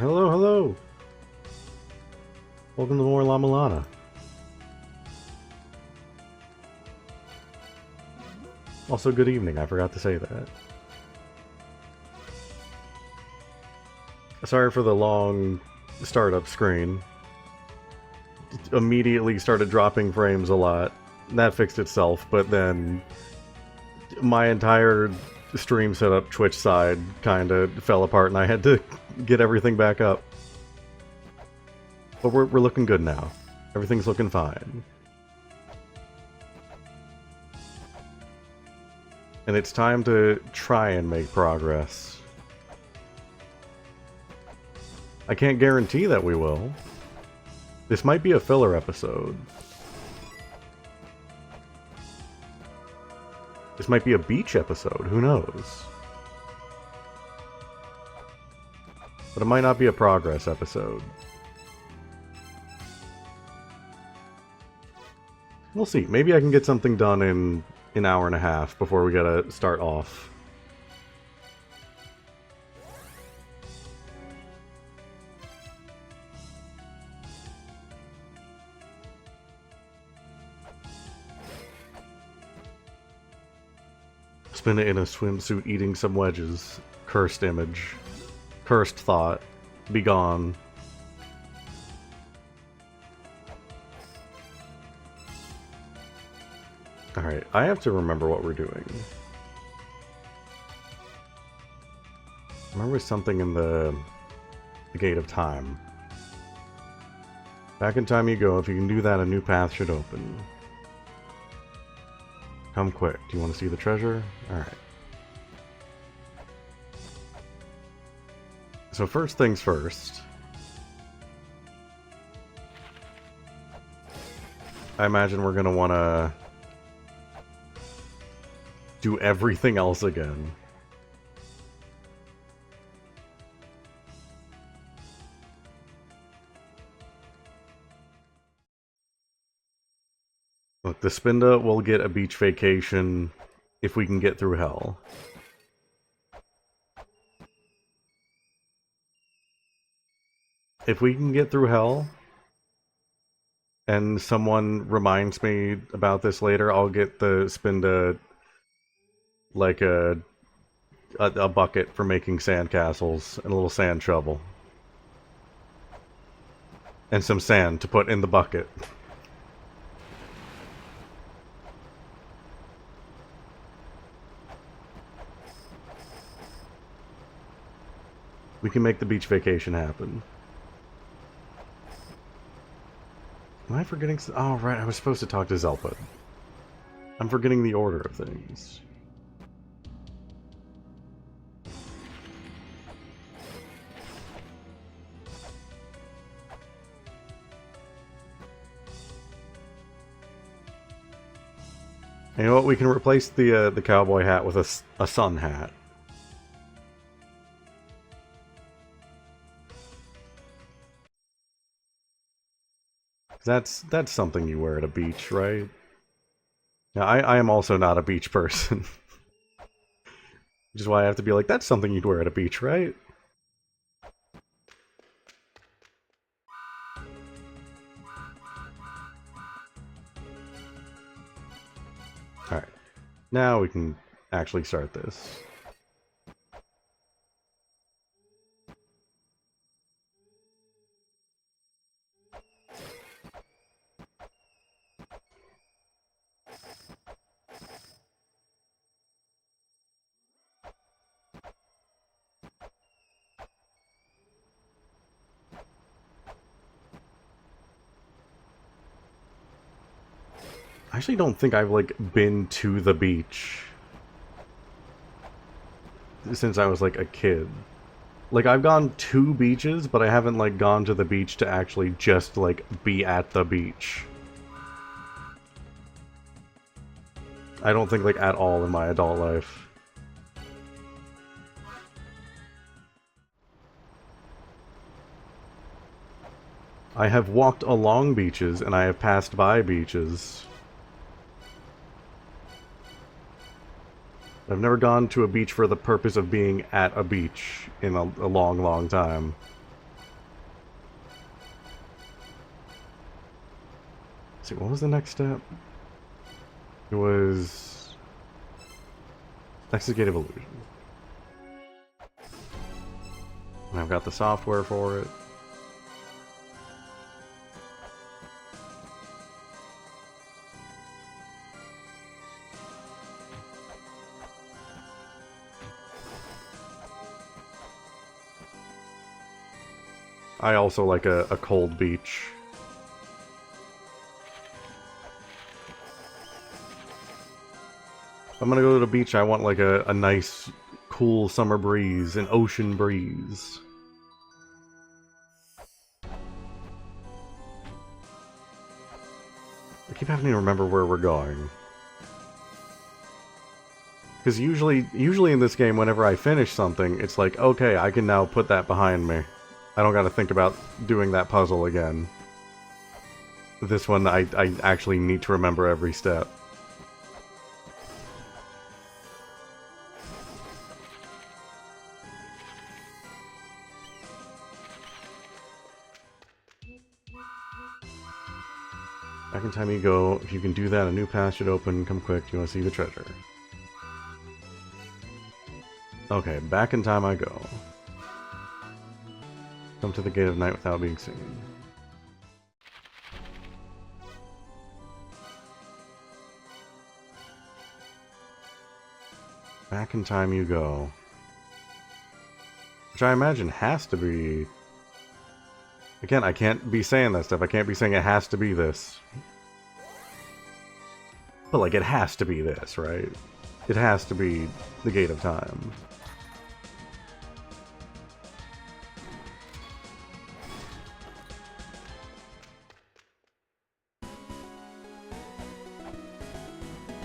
Hello, hello! Welcome to more La-Mulana. Also, good evening, I forgot to say that. Sorry for the long startup screen. It immediately started dropping frames a lot. That fixed itself, but then my entire stream setup Twitch side kinda fell apart and I had to get everything back up. But we're looking good now. Everything's looking fine. And it's time to try and make progress. I can't guarantee that we will. This might be a filler episode. This might be a beach episode, who knows? But it might not be a progress episode. We'll see. Maybe I can get something done in an hour and a half before we gotta start off. Spin it in a swimsuit eating some wedges. Cursed image. Cursed thought. Be gone. Alright, I have to remember what we're doing. Remember something in the Gate of Time. Back in time you go. If you can do that, a new path should open. Come quick. Do you want to see the treasure? Alright. So first things first. I imagine we're going to want to do everything else again. Look, the Spinda will get a beach vacation if we can get through hell. If we can get through hell, and someone reminds me about this later, I'll get the Spinda like a bucket for making sandcastles and a little sand shovel. And some sand to put in the bucket. We can make the beach vacation happen. Am I forgetting? Oh, right, I was supposed to talk to Zelpa. I'm forgetting the order of things. You know what? We can replace the cowboy hat with a sun hat. That's something you wear at a beach, right? Now, I am also not a beach person. Which is why I have to be like, that's something you'd wear at a beach, right? Alright. Now we can actually start this. I actually don't think I've, like, been to the beach since I was, like, a kid. Like, I've gone to beaches, but I haven't, like, gone to the beach to actually just, like, be at the beach. I don't think, like, at all in my adult life. I have walked along beaches, and I have passed by beaches. I've never gone to a beach for the purpose of being at a beach in a long, long time. Let's see, what was the next step? It was... Next is Gate of Illusion. And I've got the software for it. I also like a cold beach. If I'm gonna go to the beach, I want like a nice, cool summer breeze, an ocean breeze. I keep having to remember where we're going. Because usually in this game, whenever I finish something, it's like, okay, I can now put that behind me. I don't gotta think about doing that puzzle again. This one, I actually need to remember every step. Back in time you go. If you can do that, a new path should open. Come quick, you want to see the treasure. Okay, back in time I go. Come to the Gate of Night without being seen. Back in time you go. Which I imagine has to be... Again, I can't be saying that stuff. I can't be saying it has to be this. But, like, it has to be this, right? It has to be the Gate of Time.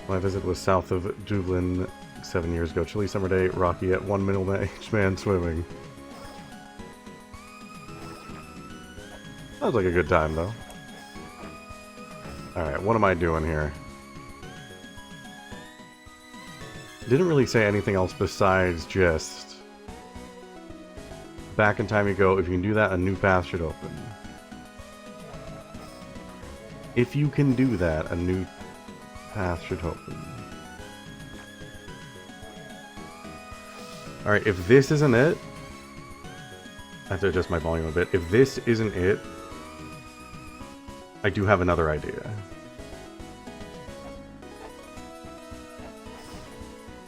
My visit was south of Dublin 7 years ago. Chilly summer day, rocky at 1 middle-aged man swimming. Sounds like a good time, though. Alright, what am I doing here? Didn't really say anything else besides just... Back in time you go. If you can do that, a new path should open. If you can do that, a new path should open. Alright, if this isn't it... I have to adjust my volume a bit. If this isn't it, I do have another idea.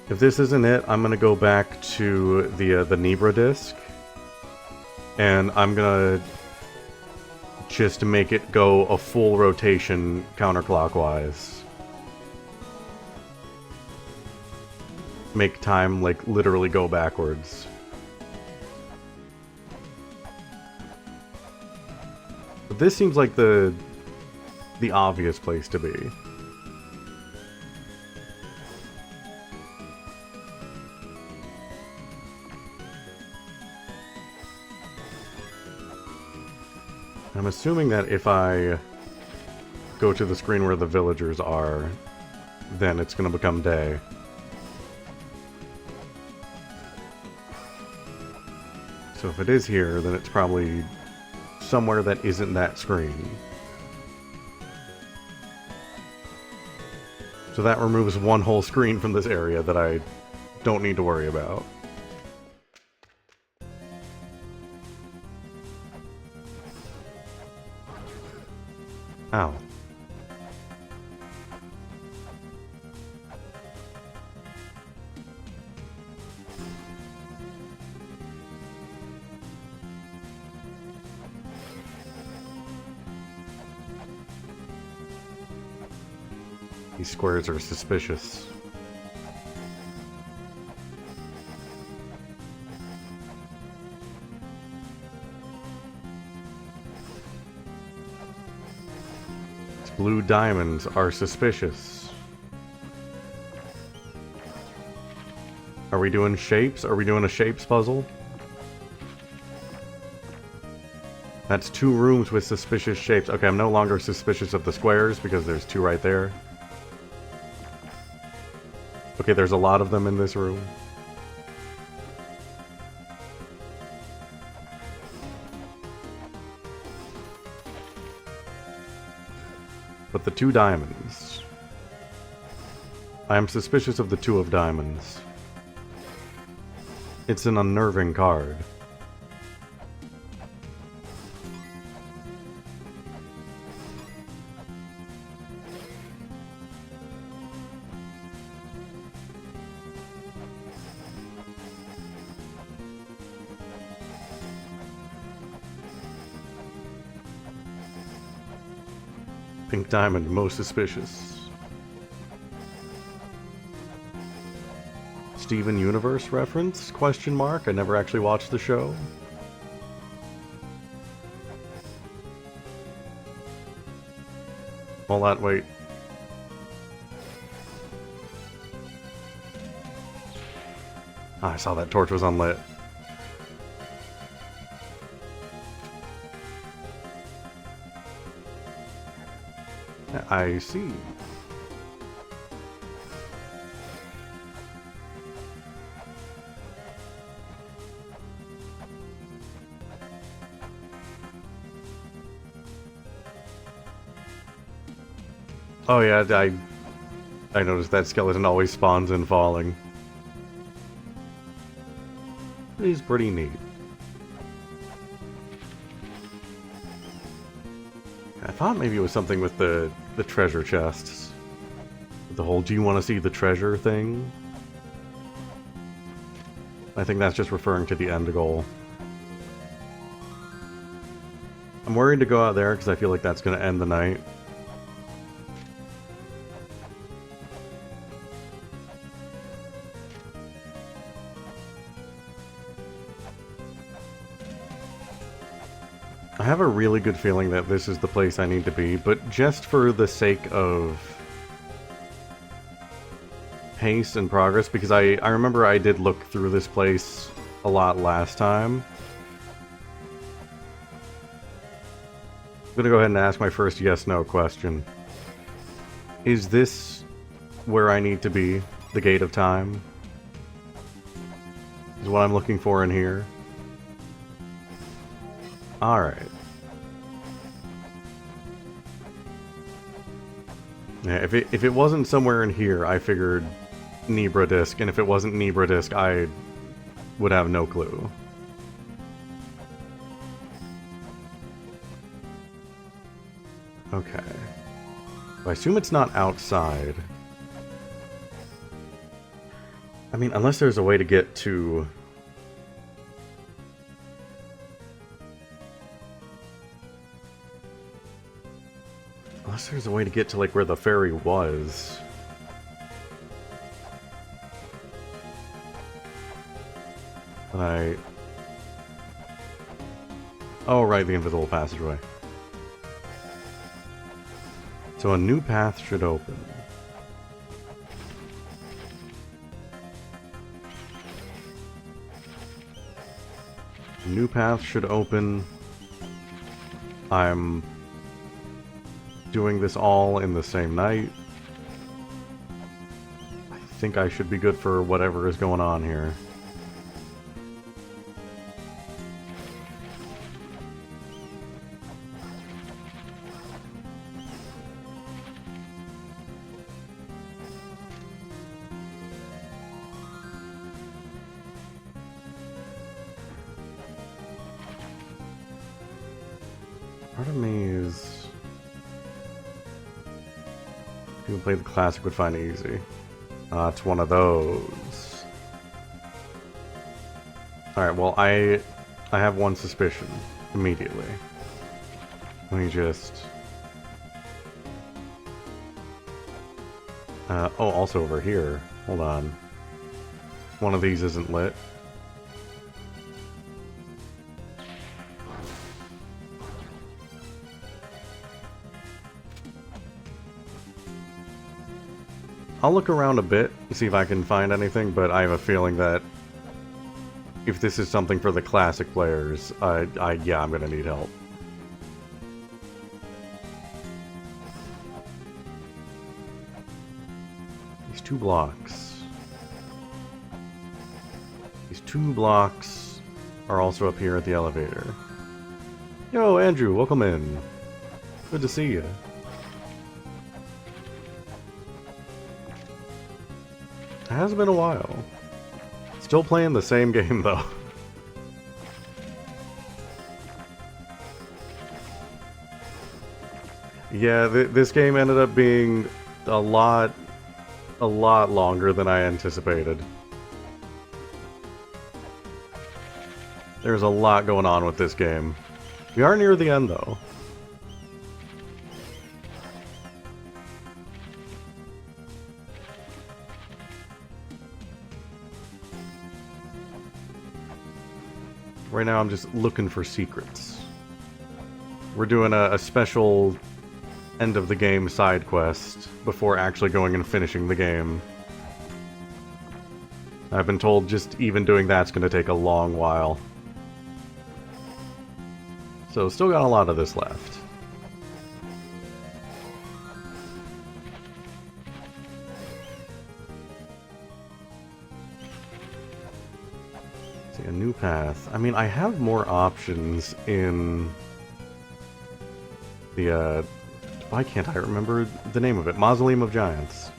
If this isn't it, I'm gonna go back to the Nebra disc, and I'm gonna just make it go a full rotation counterclockwise. Make time, like, literally go backwards. But this seems like the obvious place to be. I'm assuming that if I go to the screen where the villagers are, then it's going to become day. So if it is here, then it's probably somewhere that isn't that screen. So that removes one whole screen from this area that I don't need to worry about. Ow. These squares are suspicious. These blue diamonds are suspicious. Are we doing shapes? Are we doing a shapes puzzle? That's 2 rooms with suspicious shapes. Okay, I'm no longer suspicious of the squares because there's 2 right there. Okay, there's a lot of them in this room. But the 2 diamonds. I am suspicious of the 2 of diamonds. It's an unnerving card. Pink diamond, most suspicious. Steven Universe reference? Question mark. I never actually watched the show. Hold on, wait. I saw that torch was unlit. I see. Oh yeah, I noticed that skeleton always spawns in falling. It is pretty neat. I thought maybe it was something with the treasure chests. The whole "do you want to see the treasure" thing. I think that's just referring to the end goal. I'm worried to go out there because I feel like that's going to end the night. I have a really good feeling that this is the place I need to be, but just for the sake of pace and progress, because I remember I did look through this place a lot last time. I'm gonna go ahead and ask my first yes-no question. Is this where I need to be? The Gate of Time? Is what I'm looking for in here? Alright. Yeah, if it wasn't somewhere in here, I figured Nebra Disc, and if it wasn't Nebra Disc, I would have no clue. Okay. I assume it's not outside. I mean, unless there's a way to get to... Unless there's a way to get to, like, where the ferry was. But oh, right, the invisible passageway. So a new path should open. A new path should open. I'm doing this all in the same night. I think I should be good for whatever is going on here. Part of me is... People who play the classic would find it easy. It's one of those. Alright, well, I have one suspicion immediately. Let me just... oh, also over here. Hold on. One of these isn't lit. I'll look around a bit, see if I can find anything, but I have a feeling that if this is something for the classic players, yeah, I'm gonna need help. These two blocks. These two blocks are also up here at the elevator. Yo, Andrew, welcome in. Good to see you. Has been a while. Still playing the same game, though. Yeah, this game ended up being a lot longer than I anticipated. There's a lot going on with this game. We are near the end, though. Right now I'm just looking for secrets. We're doing a special end of the game side quest before actually going and finishing the game. I've been told just even doing that's going to take a long while. So still got a lot of this left. See, a new path. I mean, I have more options in the, why can't I remember the name of it? Mausoleum of Giants.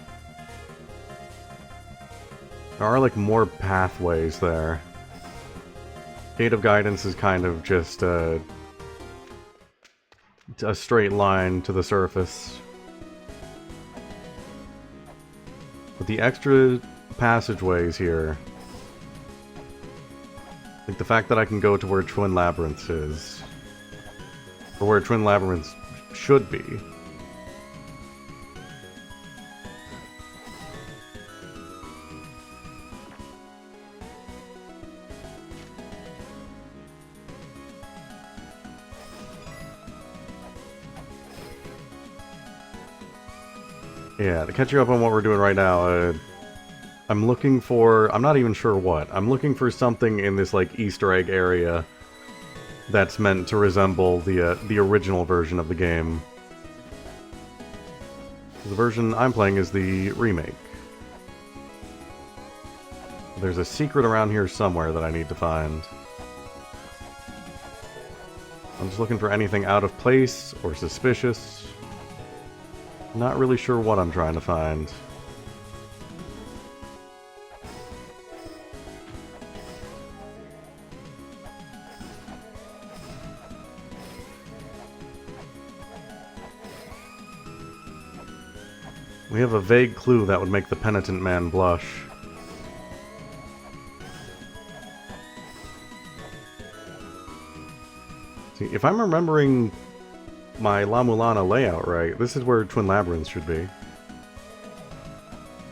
There are, like, more pathways there. Gate of Guidance is kind of just a straight line to the surface. But the extra passageways here, like the fact that I can go to where Twin Labyrinths is, or where Twin Labyrinths should be. Yeah, to catch you up on what we're doing right now, I'm looking for... I'm not even sure what. I'm looking for something in this, like, Easter egg area that's meant to resemble the original version of the game. The version I'm playing is the remake. There's a secret around here somewhere that I need to find. I'm just looking for anything out of place or suspicious. Not really sure what I'm trying to find. We have a vague clue that would make the penitent man blush. See, if I'm remembering my La-Mulana layout right, this is where Twin Labyrinths should be.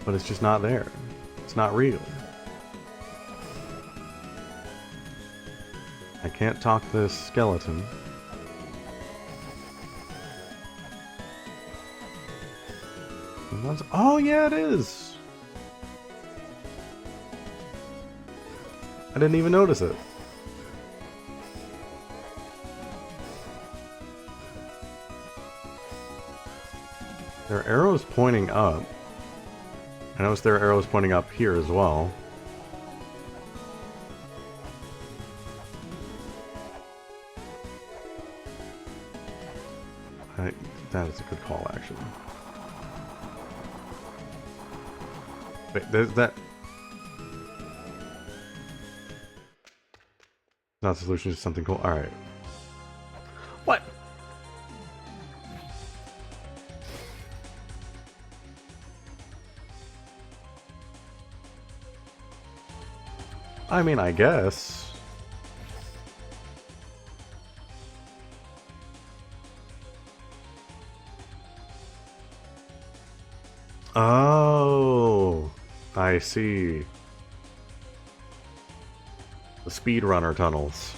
But it's just not there. It's not real. I can't talk this skeleton. Oh yeah, it is! I didn't even notice it. There are arrows pointing up. I noticed there are arrows pointing up here as well. That is a good call, actually. Wait, there's that... Not the solution, just something cool. Alright. What? I mean, I guess. Oh, I see. The speedrunner tunnels.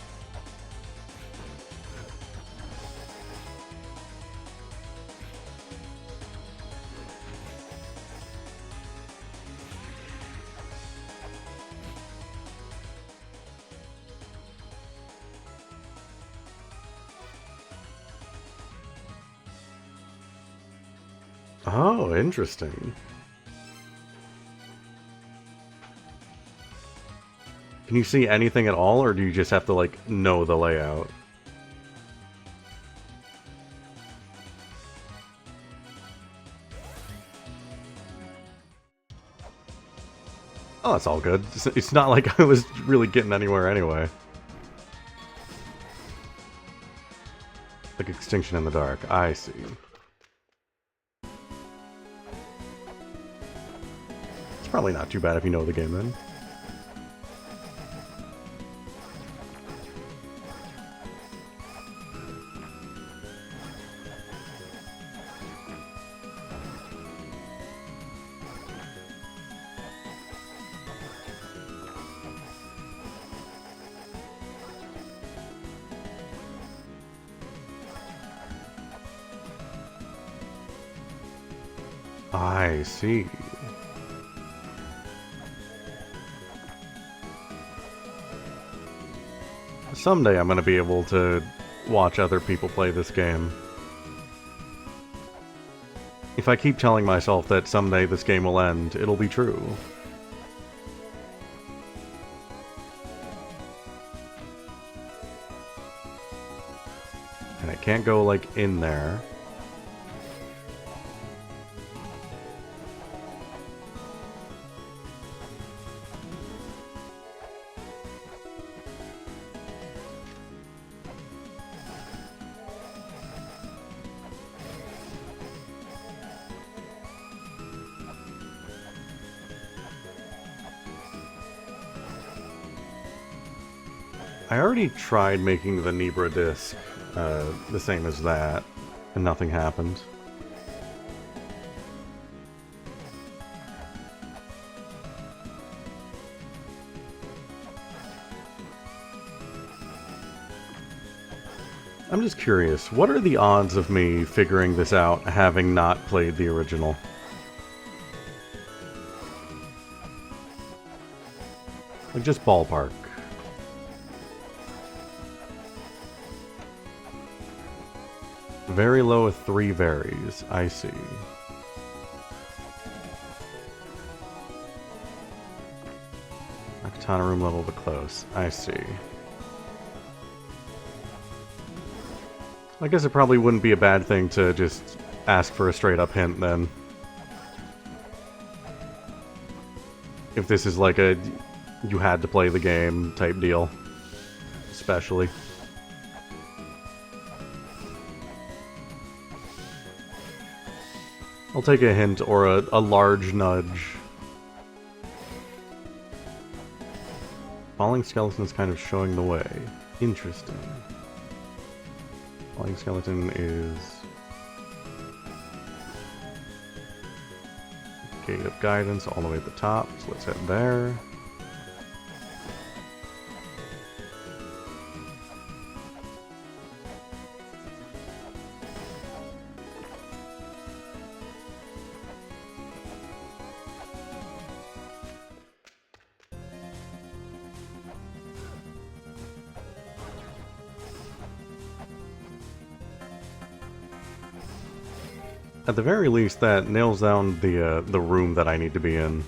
Oh, interesting. Can you see anything at all, or do you just have to, like, know the layout? Oh, that's all good. It's not like I was really getting anywhere anyway. Like Extinction in the Dark. I see. It's probably not too bad if you know the game then. I see. Someday I'm going to be able to watch other people play this game. If I keep telling myself that someday this game will end, it'll be true. And it can't go, like, in there. I already tried making the Nebra disc the same as that, and nothing happened. I'm just curious, what are the odds of me figuring this out having not played the original? Like, just ballpark. Very low with 3 varies. I see. Katana room level but close. I see. I guess it probably wouldn't be a bad thing to just ask for a straight up hint then. If this is like a you had to play the game type deal. Especially. I'll take a hint or a large nudge. Falling skeleton's kind of showing the way. Interesting. Falling skeleton is Gate of Guidance all the way at the top, so let's head there. At the very least, that nails down the room that I need to be in.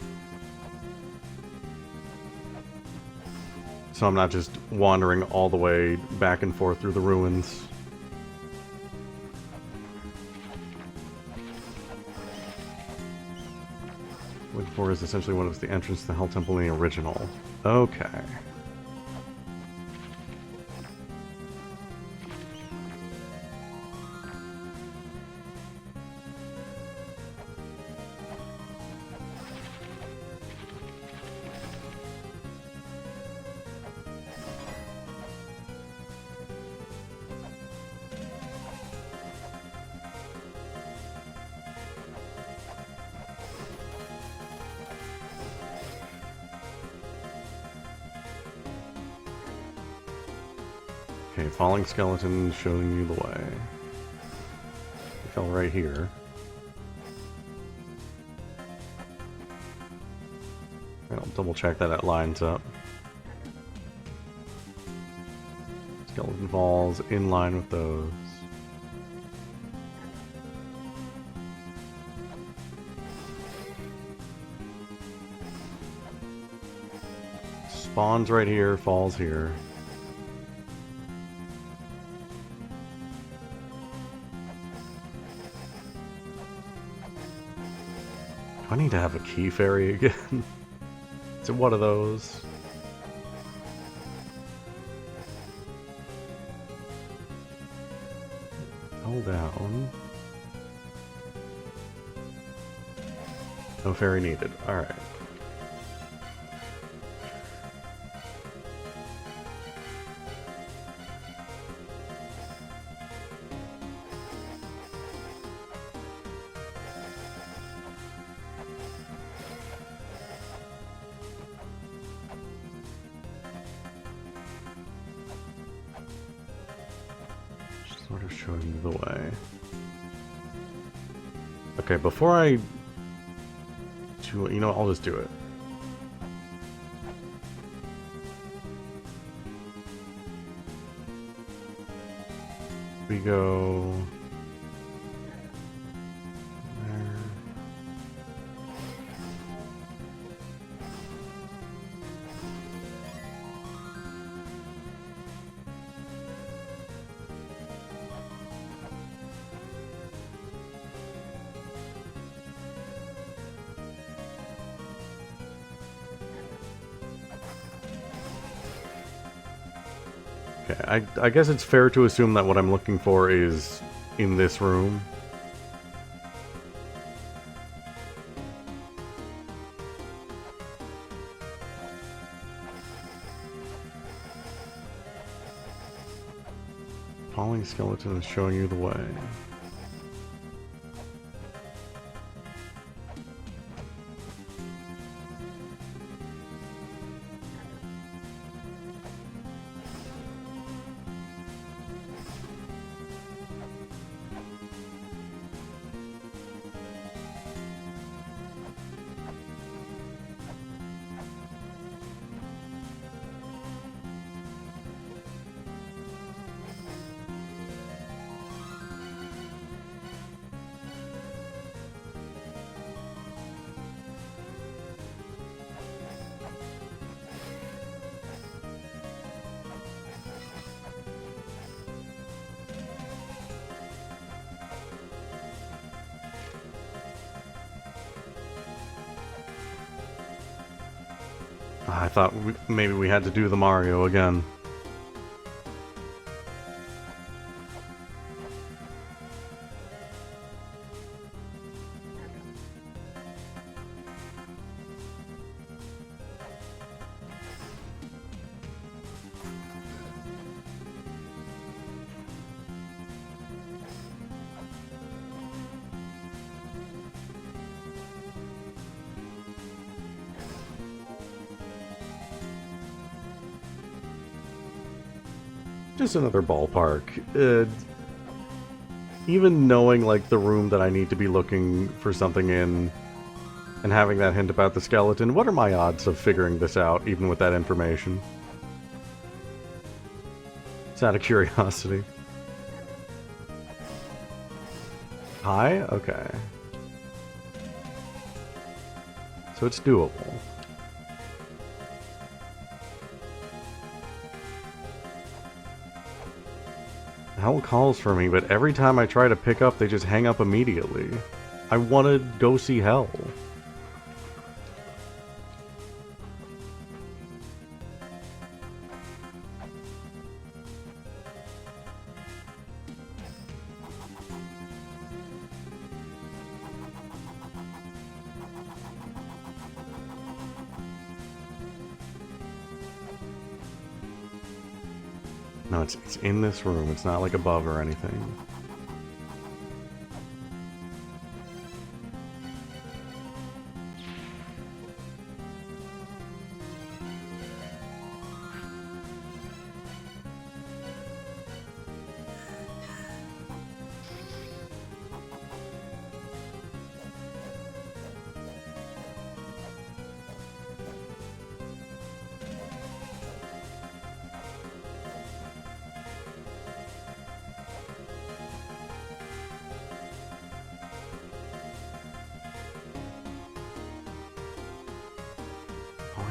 So I'm not just wandering all the way back and forth through the ruins. Wait for is essentially what is the entrance to the Hell Temple in the original. Okay. Okay, falling skeleton showing you the way. It fell right here. I'll double check that it lines up. Skeleton falls in line with those. Spawns right here, falls here. Do I need to have a key fairy again? Is it one of those? Hold down. No fairy needed. Alright. Sort of showing you the way. Okay, before I do it, you know what, I'll just do it. We go there. Okay, I guess it's fair to assume that what I'm looking for is in this room. Falling skeleton is showing you the way. I thought maybe we had to do the Mario again. Just another ballpark. Even knowing, like, the room that I need to be looking for something in, and having that hint about the skeleton, what are my odds of figuring this out, even with that information? It's out of curiosity. High? Okay. So it's doable. Hell calls for me, but every time I try to pick up, they just hang up immediately. I want to go see Hell. No, it's in this room. It's not like above or anything.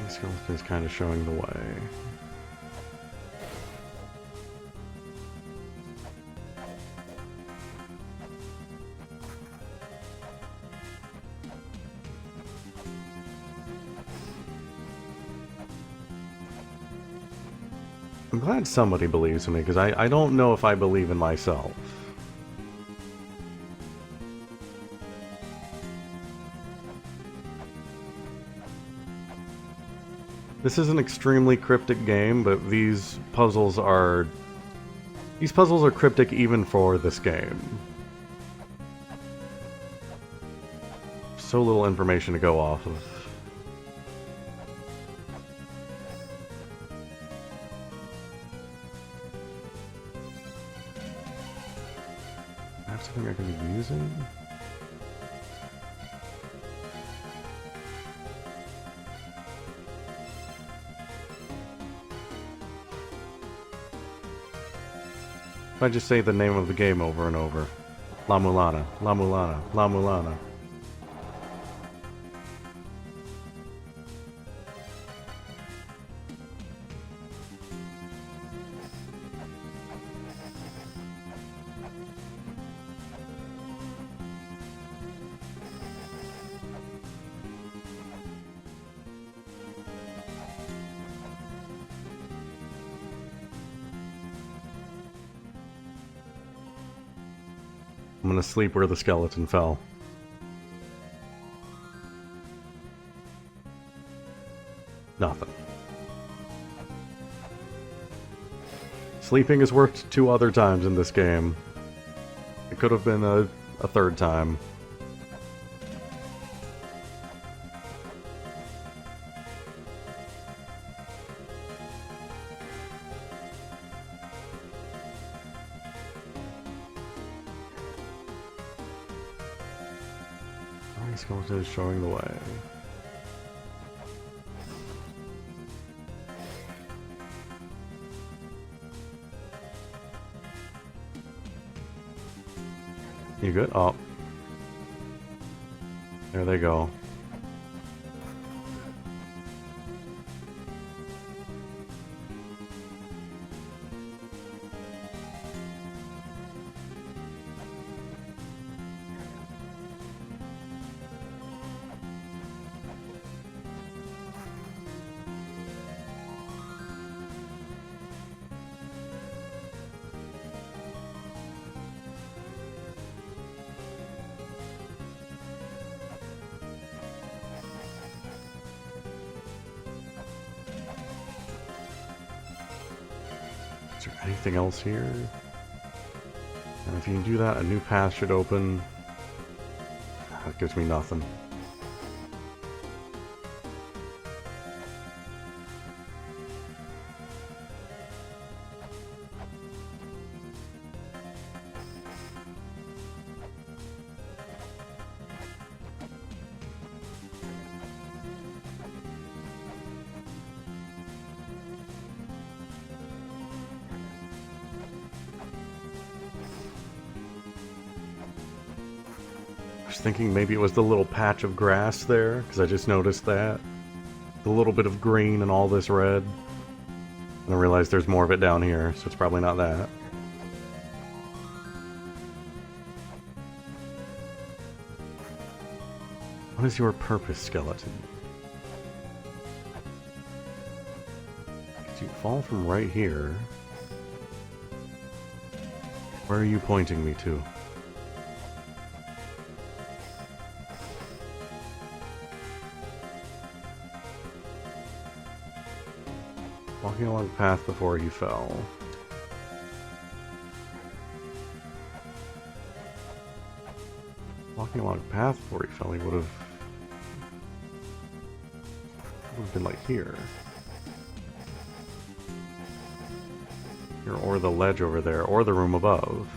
Skeleton is kind of showing the way. I'm glad somebody believes in me, because I don't know if I believe in myself. This is an extremely cryptic game, but these puzzles are cryptic even for this game. So little information to go off of. I have something I can be using? If I just say the name of the game over and over. La-Mulana, La-Mulana, La-Mulana. I'm gonna sleep where the skeleton fell. Nothing. Sleeping has worked 2 other times in this game. It could have been a third time. Skeleton is showing the way. You good? Oh. There they go. Is there anything else here? And if you can do that, a new path should open. That gives me nothing. I was thinking maybe it was the little patch of grass there, because I just noticed that. The little bit of green and all this red. And I realized there's more of it down here, so it's probably not that. What is your purpose, skeleton? Did you fall from right here? Where are you pointing me to? Walking along the path before he fell. Walking along the path before he fell, he would have been like here. Here, or the ledge over there, or the room above.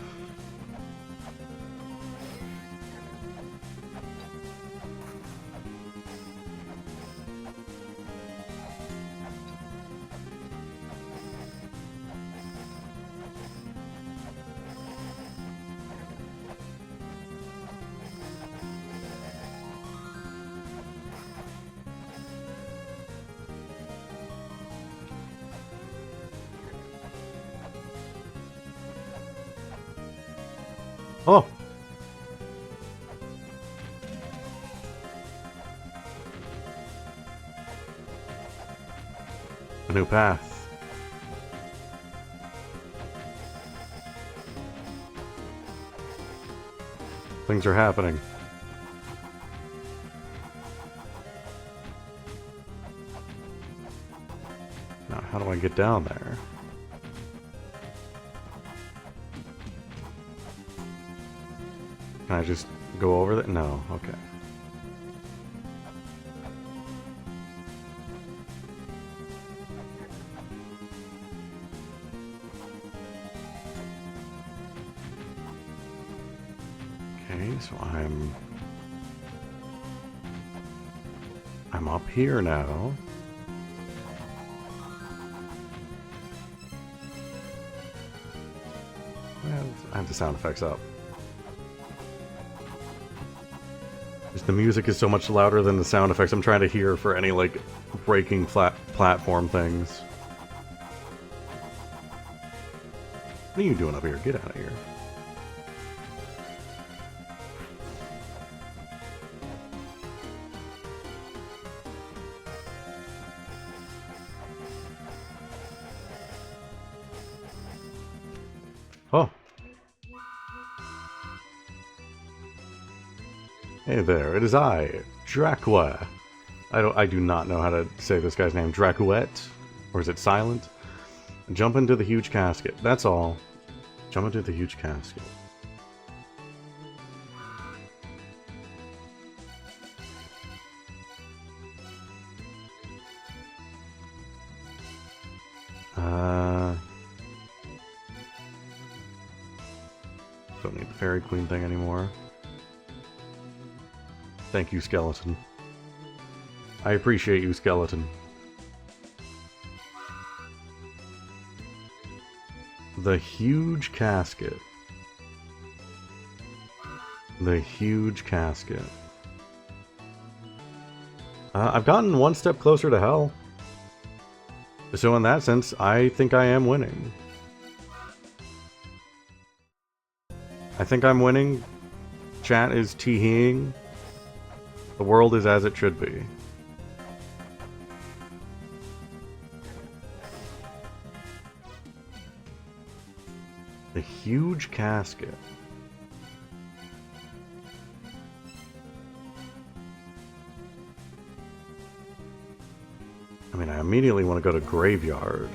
Oh! A new path. Things are happening. Now, how do I get down there? Can I just go over that? No, okay. Okay, so I'm up here now. I have the sound effects up. Just the music is so much louder than the sound effects I'm trying to hear for any, like, breaking platform things. What are you doing up here? Get out of here. Oh. Hey there, it is I, Dracula. I do not know how to say this guy's name. Dracuette? Or is it silent? Jump into the huge casket. That's all. Jump into the huge casket. Don't need the Fairy Queen thing anymore. Thank you, Skeleton. I appreciate you, Skeleton. The huge casket. The huge casket. I've gotten one step closer to hell. So in that sense, I think I am winning. I think I'm winning. Chat is tee-heeing. The world is as it should be. The huge casket. I mean, I immediately want to go to Graveyard.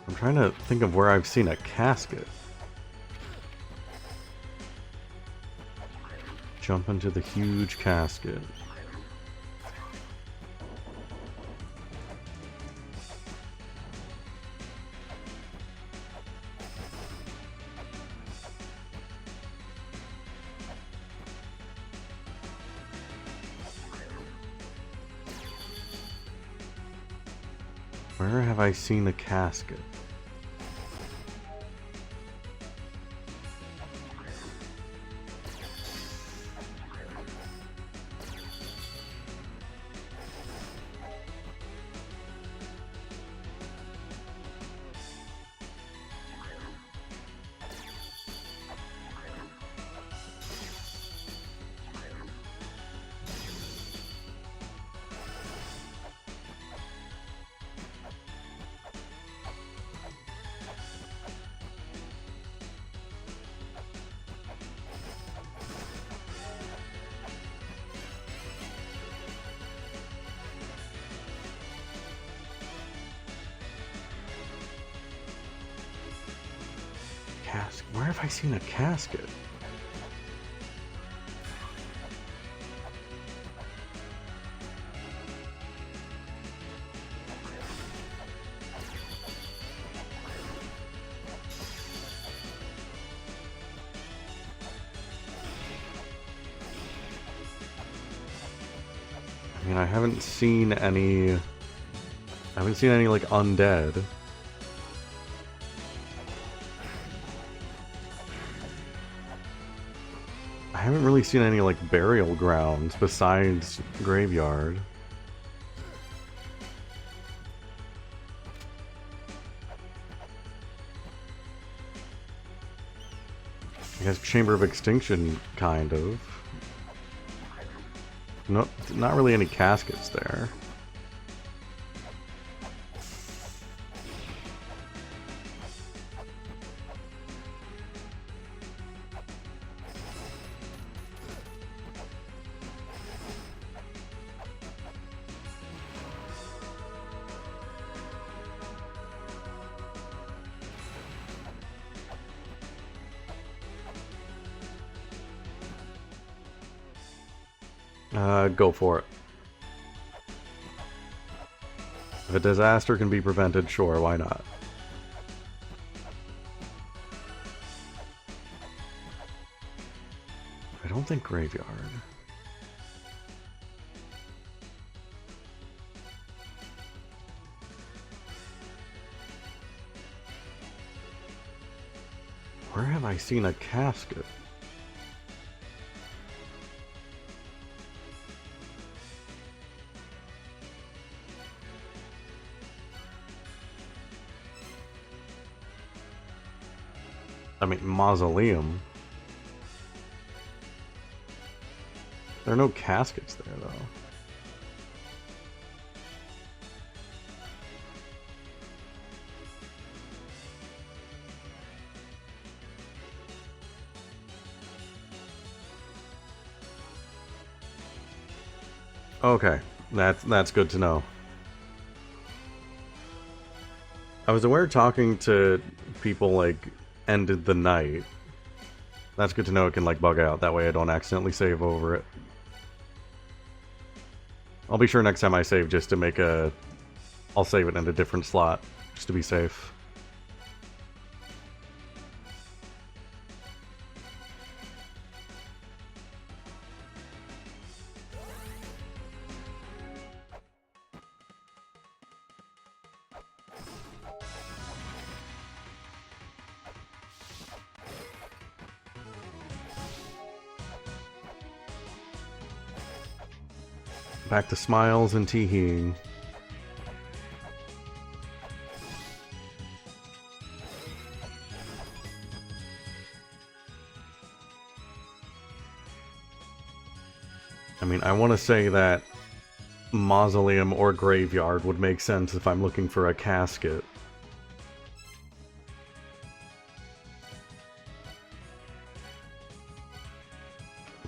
I'm trying to think of where I've seen a casket. Jump into the huge casket. Where have I seen a casket? Where have I seen a casket? I mean, I haven't seen any like undead. I haven't really seen any like burial grounds besides Graveyard. I guess Chamber of Extinction, kind of. Nope, not really any caskets there. Go for it. If a disaster can be prevented, sure, why not? I don't think graveyard. Where have I seen a casket? I mean, mausoleum. There are no caskets there, though. Okay, that's good to know. I was aware talking to people, like, ended the night. That's good to know it can, like, bug out. That way I don't accidentally save over it. I'll be sure next time I save just to make a... I'll save it in a different slot, just to be safe. Back to smiles and teeheeing. I mean, I want to say that mausoleum or graveyard would make sense if I'm looking for a casket.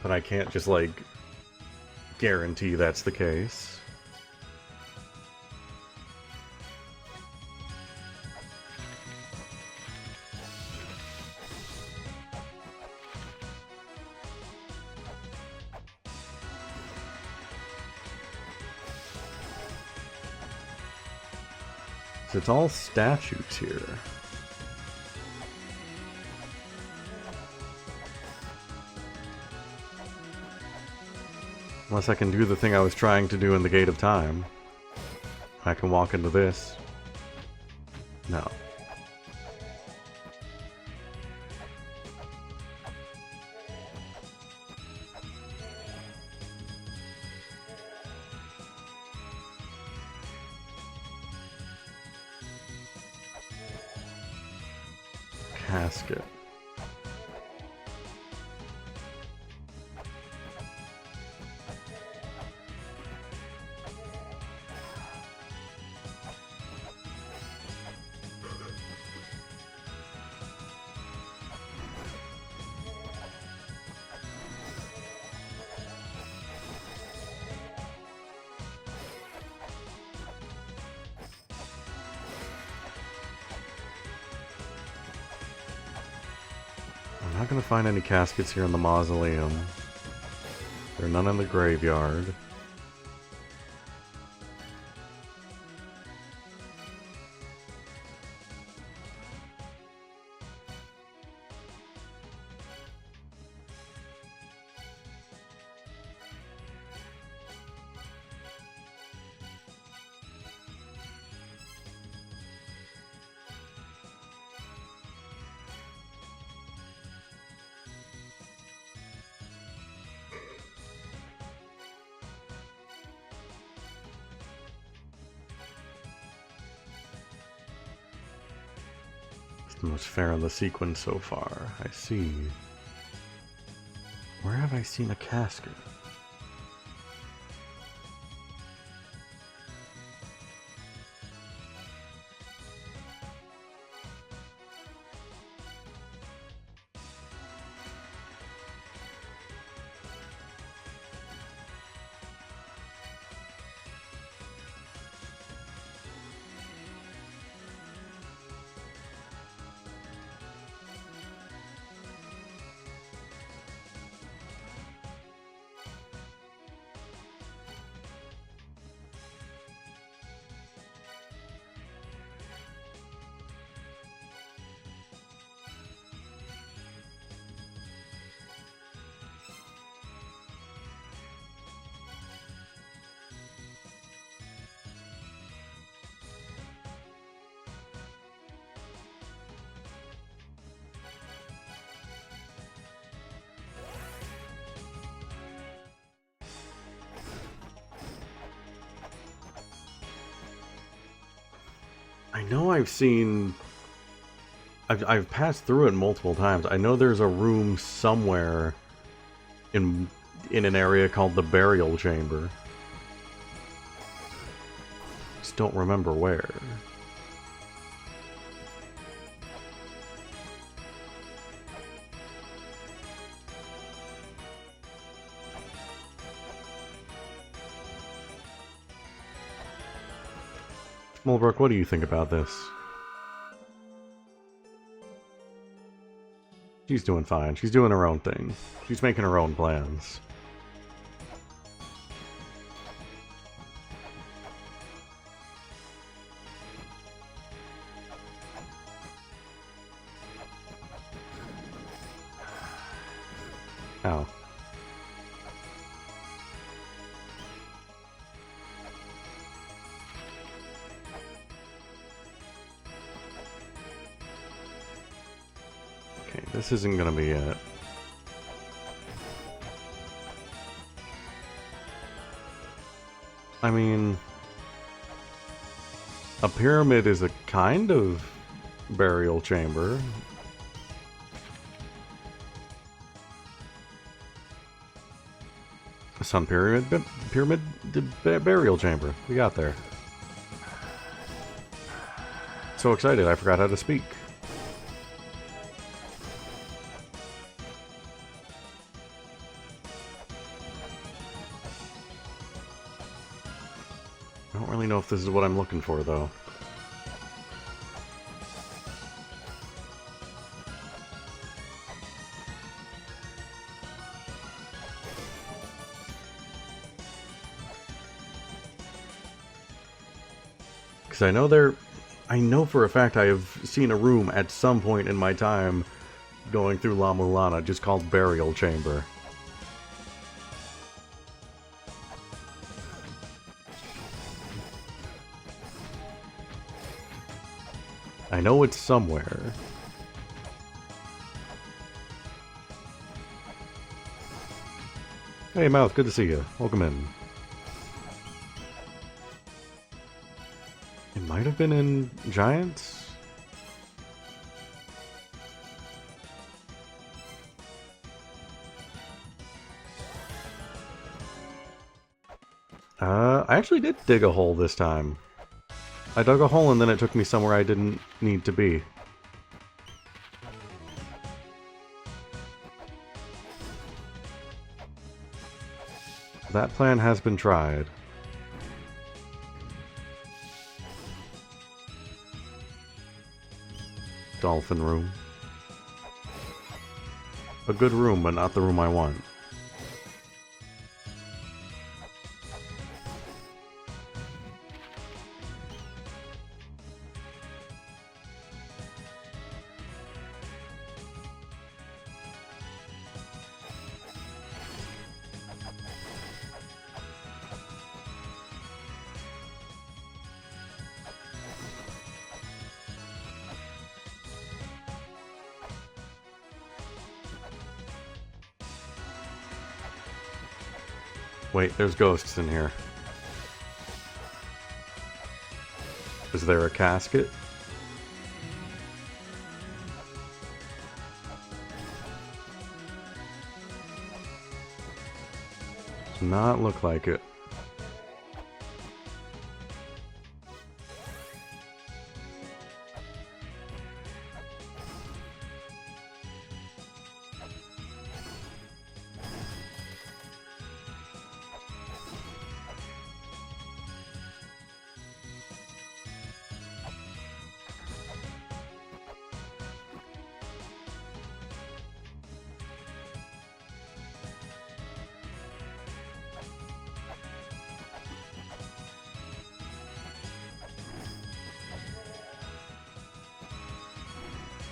But I can't just, like, guarantee that's the case. So it's all statues here. Unless I can do the thing I was trying to do in the Gate of Time. I can walk into this. No. Casket. I'm not gonna find any caskets here in the mausoleum. There are none in the graveyard. The most fair in the sequence so far. I see. Where have I seen a casket? I know I've seen... I've passed through it multiple times. I know there's a room somewhere in an area called the Burial Chamber. Just don't remember where. Mulbrook, what do you think about this? She's doing fine. She's doing her own thing. She's making her own plans. Ow. Okay, this isn't gonna be it. I mean, a pyramid is a kind of burial chamber. A sun pyramid, burial chamber. We got there. So excited, I forgot how to speak. I don't really know if this is what I'm looking for, though. Because I know for a fact I have seen a room at some point in my time going through La-Mulana just called Burial Chamber. I know it's somewhere. Hey, Mouth, good to see you. Welcome in. It might have been in Giants? I actually did dig a hole this time. I dug a hole and then it took me somewhere I didn't need to be. That plan has been tried. Dolphin room. A good room, but not the room I want. Wait, there's ghosts in here. Is there a casket? Does not look like it.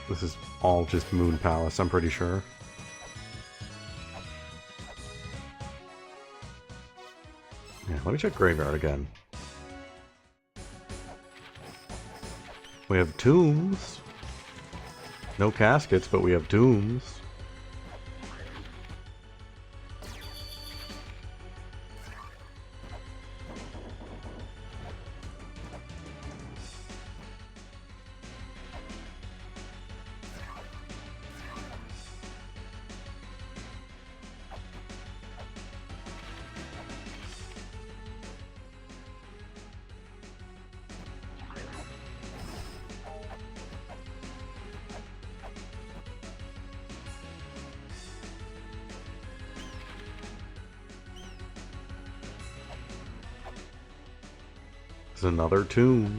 This is all just Moon Palace, I'm pretty sure. Yeah, let me check Graveyard again. We have tombs. No caskets, but we have tombs. There's another tomb.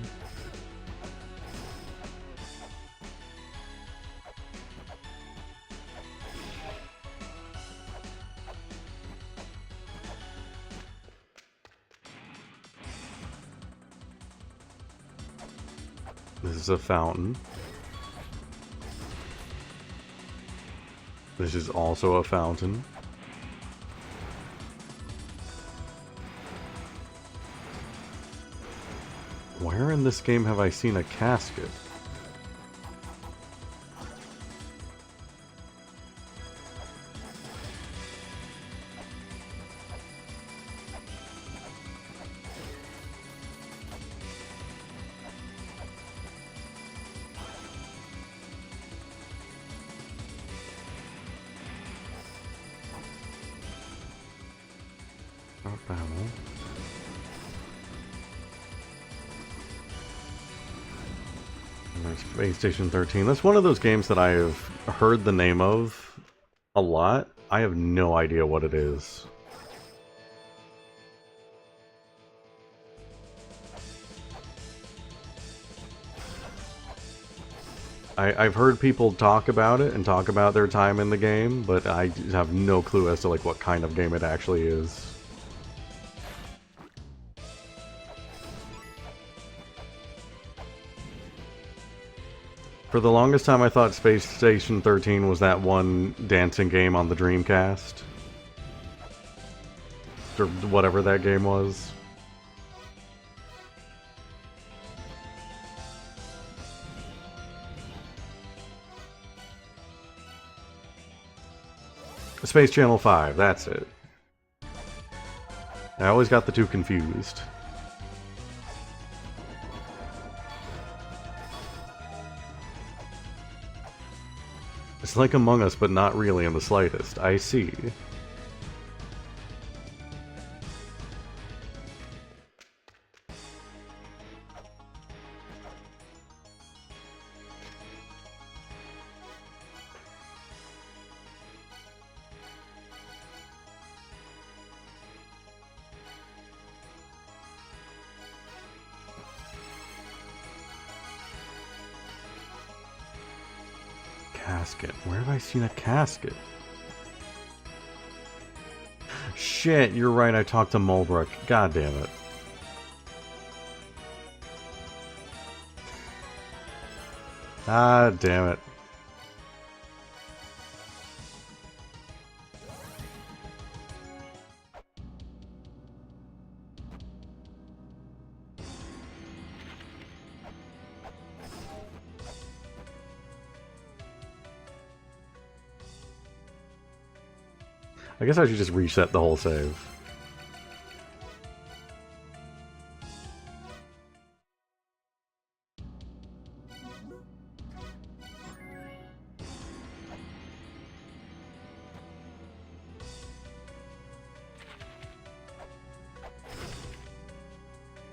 This is a fountain. This is also a fountain. Where in this game have I seen a casket? Space Station 13. That's one of those games that I have heard the name of a lot. I have no idea what it is. I've heard people talk about it and talk about their time in the game, but I have no clue as to like what kind of game it actually is. For the longest time, I thought Space Station 13 was that one dancing game on the Dreamcast. Or whatever that game was. Space Channel 5, that's it. I always got the two confused. It's like Among Us, but not really in the slightest. I see. Casket. Where have I seen a casket? Shit, you're right, I talked to Mulbrook. God damn it. Ah, damn it. I guess I should just reset the whole save.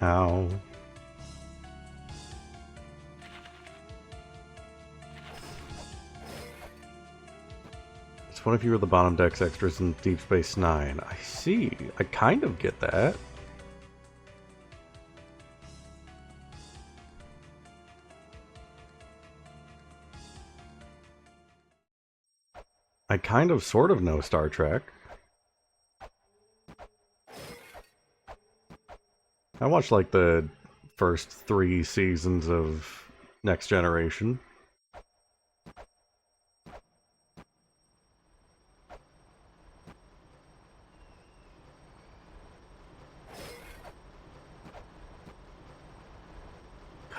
Ow. What if you were the bottom decks extras in Deep Space Nine? I see. I kind of get that. I kind of sort of know Star Trek. I watched like the first 3 seasons of Next Generation.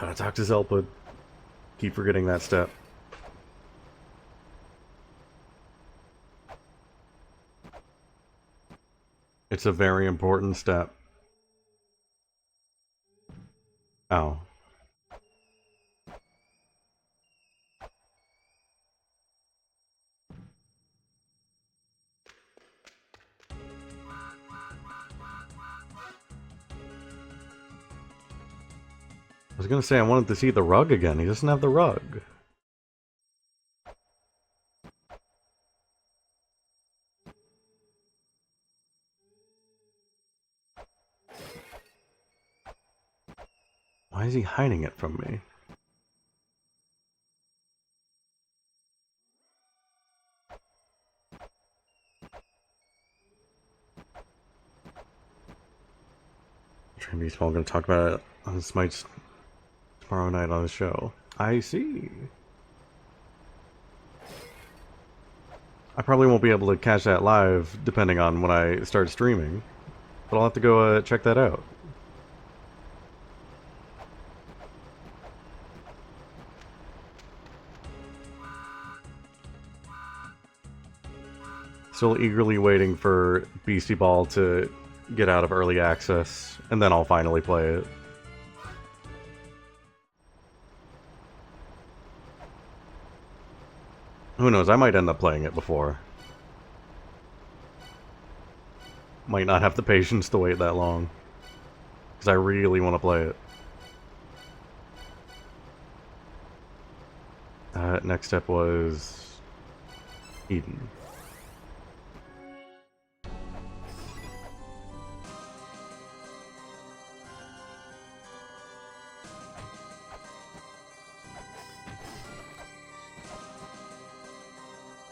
Gotta talk to Zelpud. Keep forgetting that step. It's a very important step. Oh. I was gonna say I wanted to see the rug again. He doesn't have the rug. Why is he hiding it from me? Train Beast Ball, gonna talk about it on Smite's tomorrow night on the show. I see. I probably won't be able to catch that live depending on when I start streaming, but I'll have to go check that out. Still eagerly waiting for Beastie Ball to get out of early access, and then I'll finally play it. Who knows, I might end up playing it before. Might not have the patience to wait that long, because I really want to play it. Next step was Eden.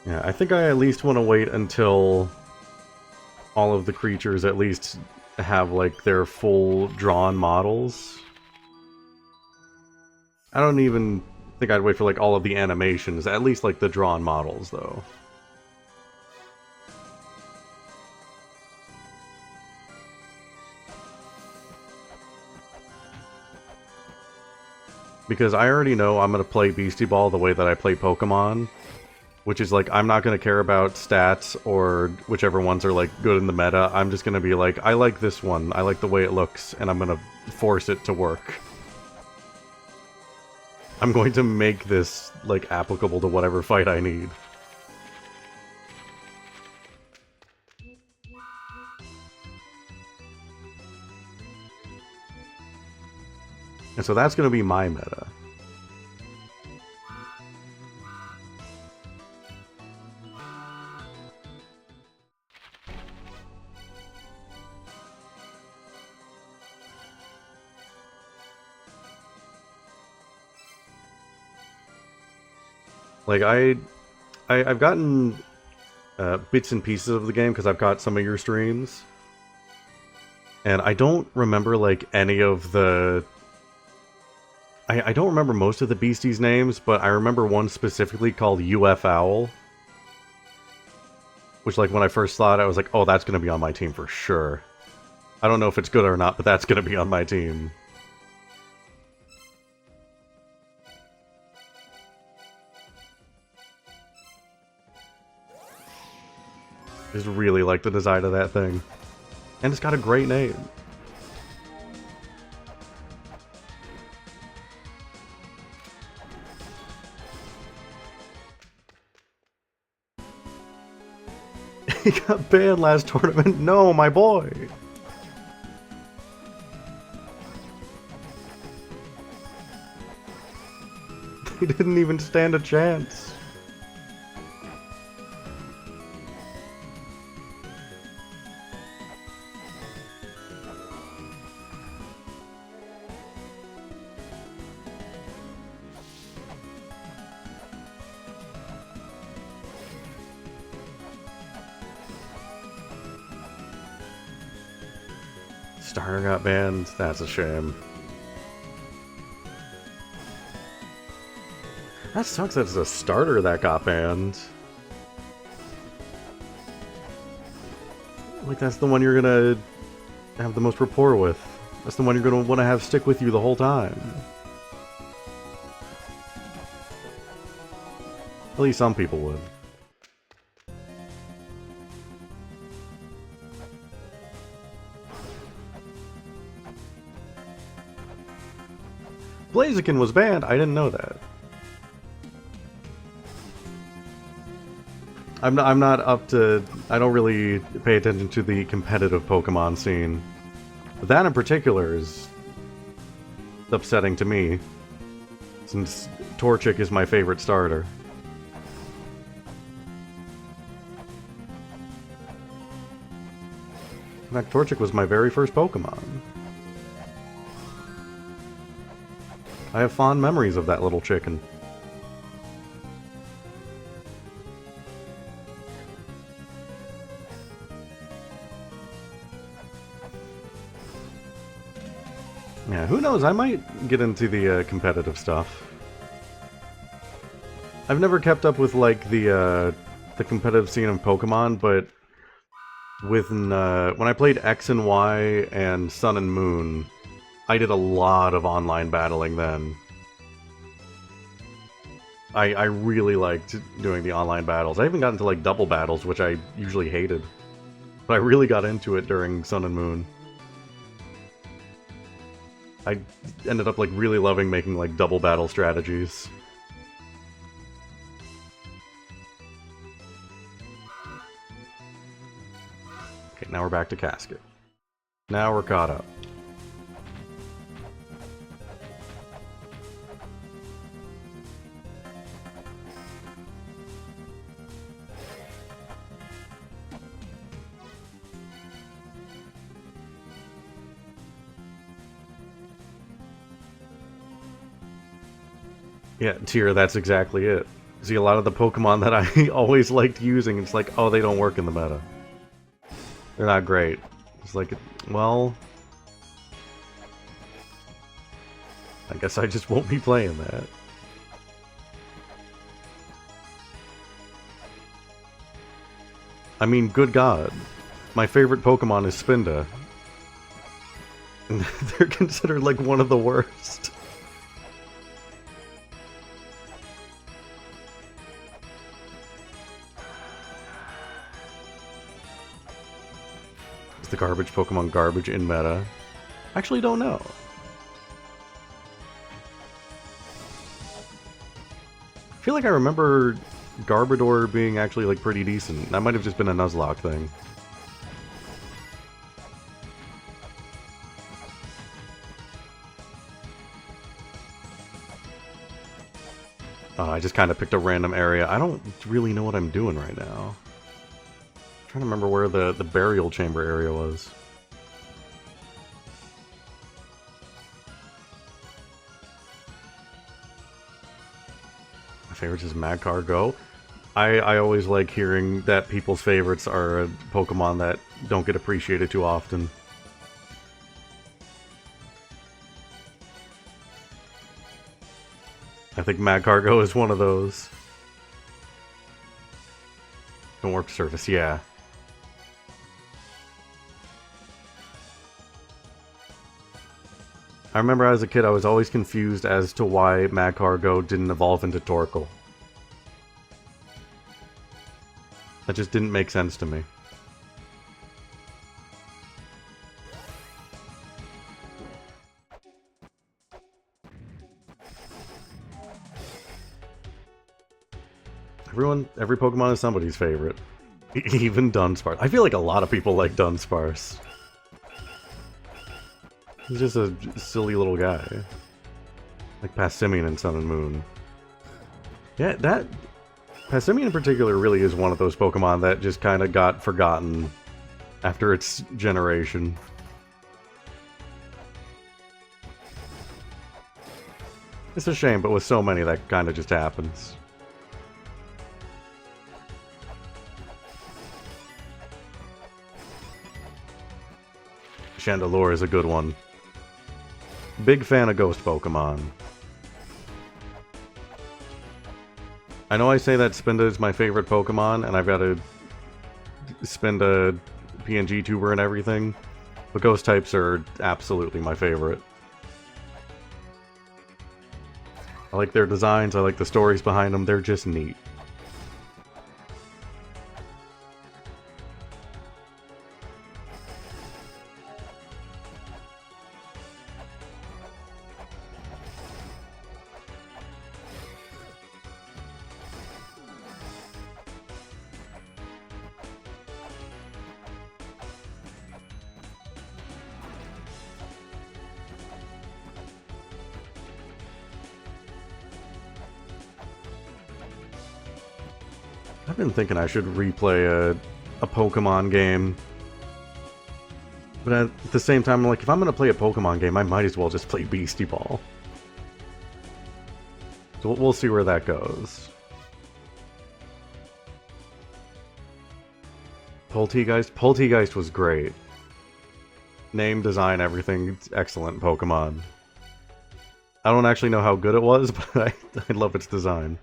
Yeah, I think I at least want to wait until all of the creatures at least have, like, their full drawn models. I don't even think I'd wait for, like, all of the animations, at least, like, the drawn models, though. Because I already know I'm going to play Beastie Ball the way that I play Pokemon. Which is like, I'm not going to care about stats or whichever ones are like good in the meta. I'm just going to be like, I like this one. I like the way it looks, and I'm going to force it to work. I'm going to make this like applicable to whatever fight I need. And so that's going to be my meta. Like, I've gotten bits and pieces of the game because I've got some of your streams. And I don't remember, like, any of the... I don't remember most of the beasties' names, but I remember one specifically called UF Owl. Which, like, when I first saw it, I was like, oh, that's going to be on my team for sure. I don't know if it's good or not, but that's going to be on my team. I just really like the design of that thing. And it's got a great name. He got banned last tournament. No, my boy. He didn't even stand a chance. Starter got banned. That's a shame. That sucks that it's a starter that got banned. Like, that's the one you're gonna have the most rapport with. That's the one you're gonna want to have stick with you the whole time. At least some people would. Blaziken was banned? I didn't know that. I'm not up to... I don't really pay attention to the competitive Pokemon scene. But that in particular is upsetting to me, since Torchic is my favorite starter. In fact, Torchic was my very first Pokemon. I have fond memories of that little chicken. Yeah, who knows? I might get into the competitive stuff. I've never kept up with like the competitive scene of Pokemon, but when I played X and Y and Sun and Moon, I did a lot of online battling then. I really liked doing the online battles. I even got into like double battles, which I usually hated. But I really got into it during Sun and Moon. I ended up like really loving making like double battle strategies. Okay, now we're back to Casket. Now we're caught up. Yeah, Tyr, that's exactly it. See, a lot of the Pokemon that I always liked using, it's like, oh, they don't work in the meta. They're not great. It's like, well... I guess I just won't be playing that. I mean, good God. My favorite Pokemon is Spinda. And they're considered like one of the worst. Is the garbage Pokemon garbage in meta? Actually don't know. I feel like I remember Garbodor being actually like pretty decent. That might have just been a Nuzlocke thing. I just kind of picked a random area. I don't really know what I'm doing right now. I'm trying to remember where the burial chamber area was. My favorites is Magcargo. I always like hearing that people's favorites are Pokemon that don't get appreciated too often. I think Magcargo is one of those. Don't work surface, yeah. I remember as a kid I was always confused as to why Magcargo didn't evolve into Torkoal. That just didn't make sense to me. Every Pokemon is somebody's favorite. Even Dunsparce. I feel like a lot of people like Dunsparce. He's just a silly little guy. Like Passimian in Sun and Moon. Yeah, that... Passimian in particular really is one of those Pokemon that just kind of got forgotten after its generation. It's a shame, but with so many that kind of just happens. Chandelure is a good one. Big fan of ghost Pokemon. I know I say that Spinda is my favorite Pokemon, and I've got a Spinda PNG tuber and everything, but ghost types are absolutely my favorite. I like their designs, I like the stories behind them, they're just neat. I've been thinking I should replay a Pokemon game. But at the same time, like, if I'm gonna play a Pokemon game, I might as well just play Beastie Ball. So we'll see where that goes. Poltegeist? Poltegeist was great. Name, design, everything. It's excellent Pokemon. I don't actually know how good it was, but I love its design.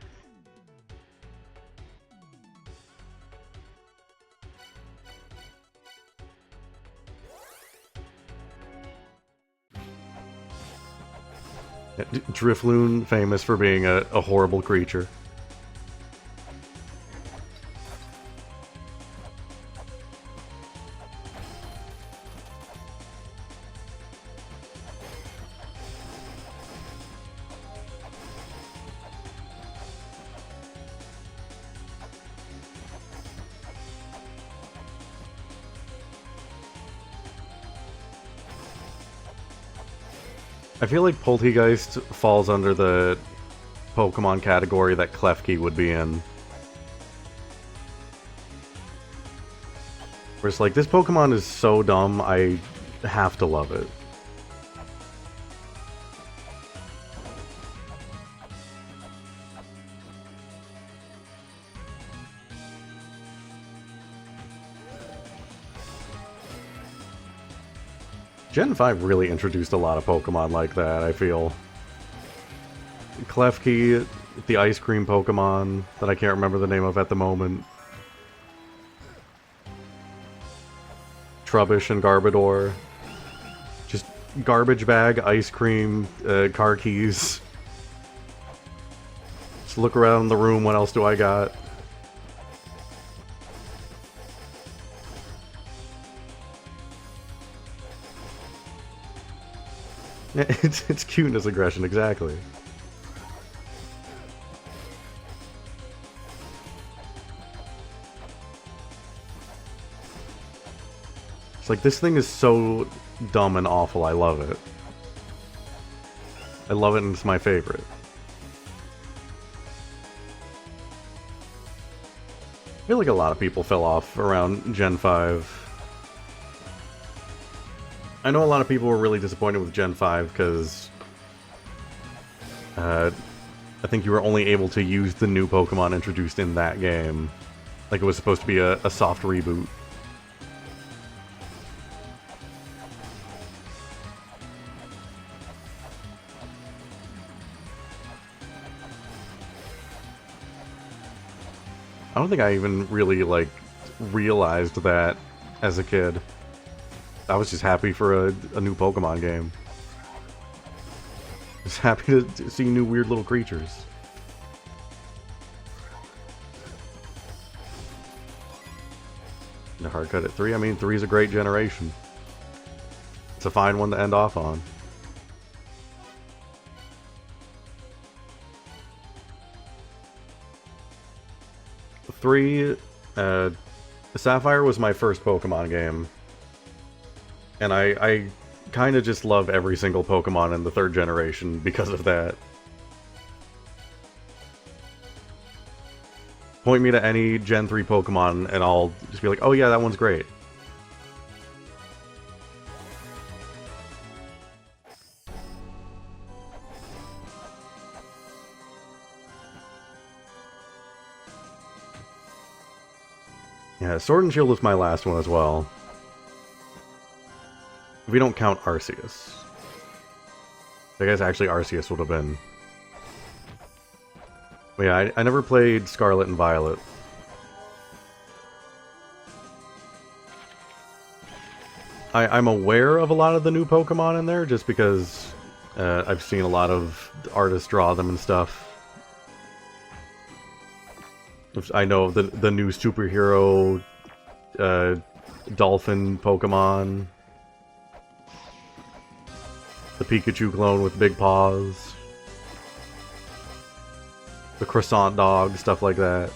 Drifloon, famous for being a horrible creature. I feel like Poltegeist falls under the Pokemon category that Klefki would be in. Where it's like, this Pokemon is so dumb, I have to love it. Gen 5 really introduced a lot of Pokemon like that, I feel. Klefki, the ice cream Pokemon that I can't remember the name of at the moment. Trubbish and Garbodor. Just garbage bag, ice cream, car keys. Just look around the room, what else do I got? It's cuteness aggression, exactly. It's like, this thing is so dumb and awful, I love it. I love it and it's my favorite. I feel like a lot of people fell off around Gen 5. I know a lot of people were really disappointed with Gen 5 because I think you were only able to use the new Pokemon introduced in that game. Like it was supposed to be a soft reboot. I don't think I even really, like, realized that as a kid. I was just happy for a new Pokemon game. Just happy to see new weird little creatures. The hard cut at 3? I mean, 3 is a great generation. It's a fine one to end off on. Sapphire was my first Pokemon game. And I kind of just love every single Pokemon in the 3rd generation because of that. Point me to any Gen 3 Pokemon and I'll just be like, oh yeah, that one's great. Yeah, Sword and Shield was my last one as well. If we don't count Arceus. I guess actually Arceus would have been. But yeah, I never played Scarlet and Violet. I'm aware of a lot of the new Pokemon in there, just because I've seen a lot of artists draw them and stuff. I know the new superhero dolphin Pokemon. The Pikachu clone with big paws. The croissant dog, stuff like that.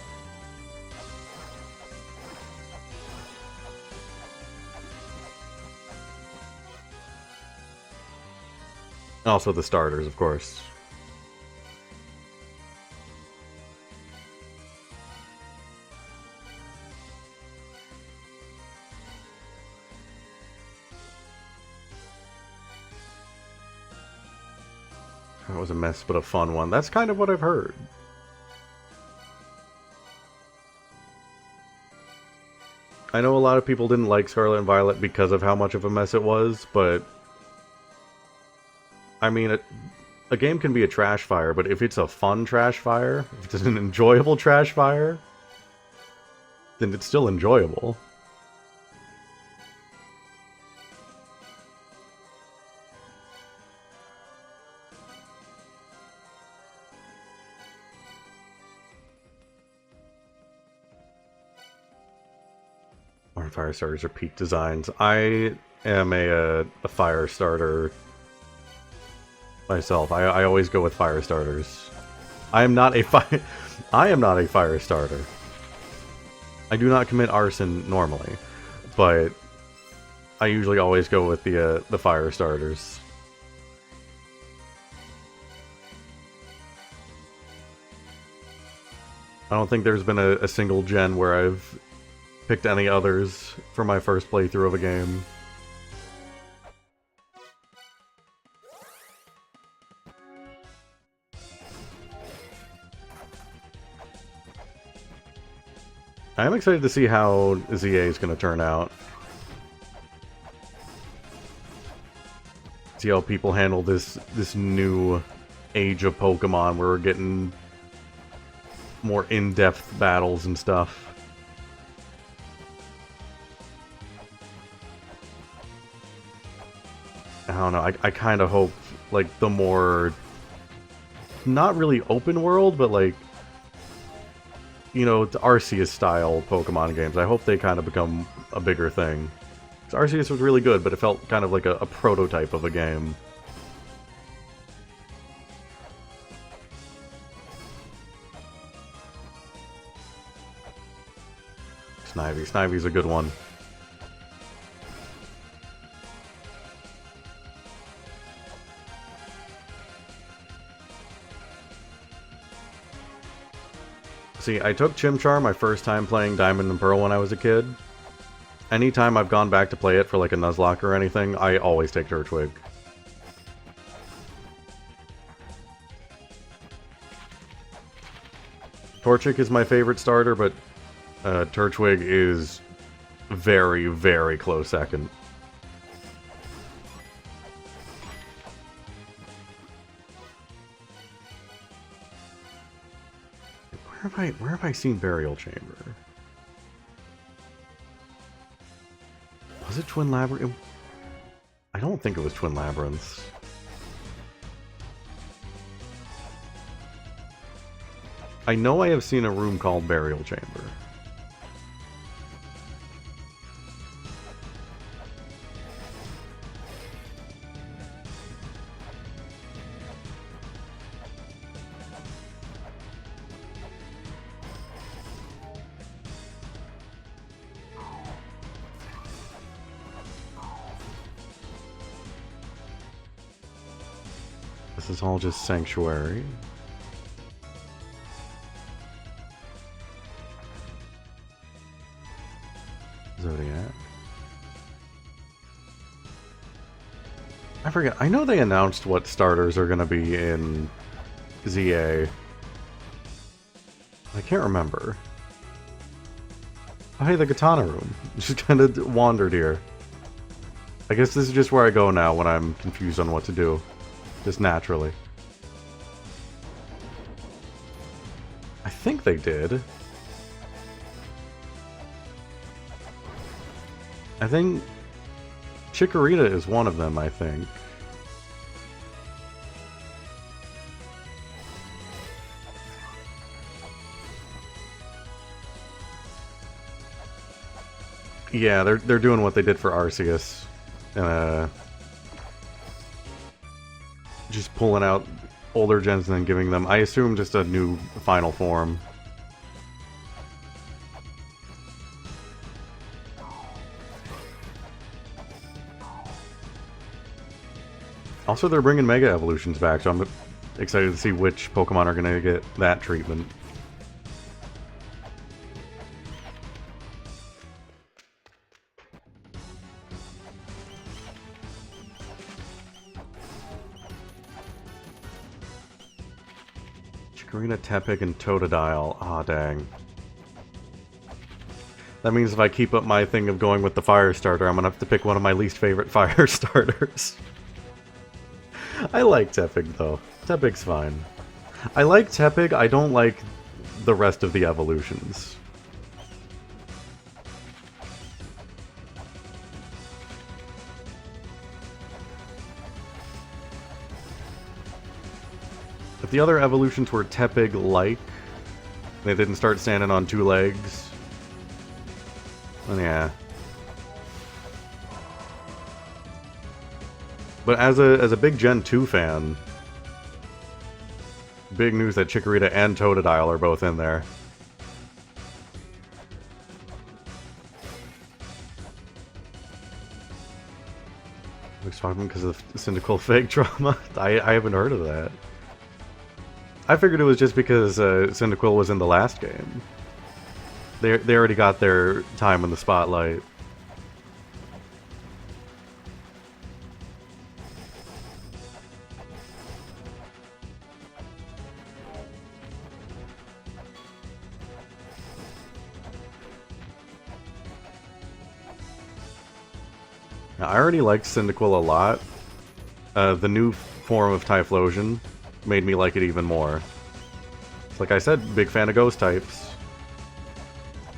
And also the starters, of course. That was a mess, but a fun one. That's kind of what I've heard. I know a lot of people didn't like Scarlet and Violet because of how much of a mess it was, but... I mean, a game can be a trash fire, but if it's a fun trash fire, if it's an enjoyable trash fire, then it's still enjoyable. Fire starters are peak designs. I am a fire starter myself. I always go with fire starters. I am not a fire starter. I do not commit arson normally, but I usually always go with the fire starters. I don't think there's been a single gen where I've picked any others for my first playthrough of a game. I'm excited to see how ZA is going to turn out. See how people handle this new age of Pokemon where we're getting more in-depth battles and stuff. I don't know, I kind of hope, like, the more, not really open world, but, like, you know, the Arceus-style Pokemon games. I hope they kind of become a bigger thing. 'Cause Arceus was really good, but it felt kind of like a prototype of a game. Snivy's a good one. See, I took Chimchar my first time playing Diamond and Pearl when I was a kid. Anytime I've gone back to play it for like a Nuzlocke or anything, I always take Turtwig. Torchic is my favorite starter, but Turtwig is very, very close second. Where have I seen Burial Chamber? Was it Twin Labyrinth? I don't think it was Twin Labyrinths. I know I have seen a room called Burial Chamber. This is all just Sanctuary. Zodiac. I forget. I know they announced what starters are going to be in ZA. I can't remember. Oh, hey, the Katana room. Just kind of wandered here. I guess this is just where I go now when I'm confused on what to do. Just naturally. I think they did. I think Chikorita is one of them, I think. Yeah, they're doing what they did for Arceus. Just pulling out older gens and then giving them, I assume, just a new final form. Also, they're bringing Mega Evolutions back, so I'm excited to see which Pokemon are going to get that treatment. Chikorita, Tepig, and Totodile. Aw, dang. That means if I keep up my thing of going with the fire starter, I'm gonna have to pick one of my least favorite fire starters. I like Tepig, though. Tepig's fine. I like Tepig, I don't like the rest of the evolutions. If the other evolutions were Tepig-like, they didn't start standing on two legs, then yeah. But as a big Gen 2 fan, big news that Chikorita and Totodile are both in there. We're talking because of Cyndaquil fake trauma? I haven't heard of that. I figured it was just because Cyndaquil was in the last game. They already got their time in the spotlight. Now, I already liked Cyndaquil a lot. The new form of Typhlosion made me like it even more. Like I said, big fan of ghost types.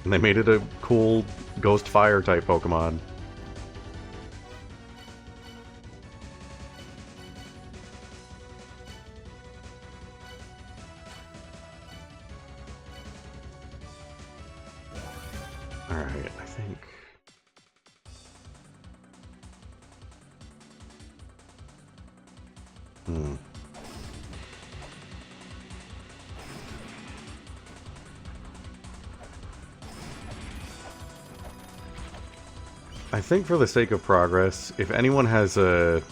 And they made it a cool ghost fire type Pokemon. Alright, I think... I think for the sake of progress, if anyone has a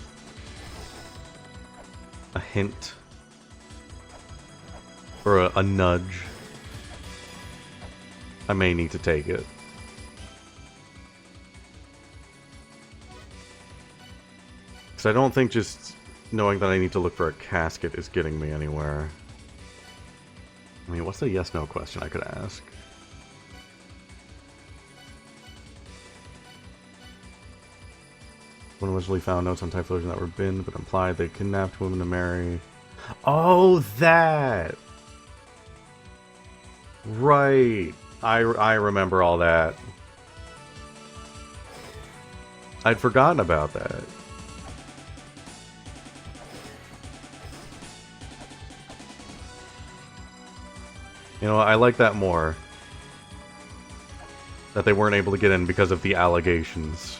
hint or a nudge, I may need to take it. Because I don't think just knowing that I need to look for a casket is getting me anywhere. I mean, what's the yes-no question I could ask? When allegedly found notes on Typhlosion that were binned, but implied they kidnapped women to marry. Oh, that! Right. I remember all that. I'd forgotten about that. You know, I like that more. That they weren't able to get in because of the allegations.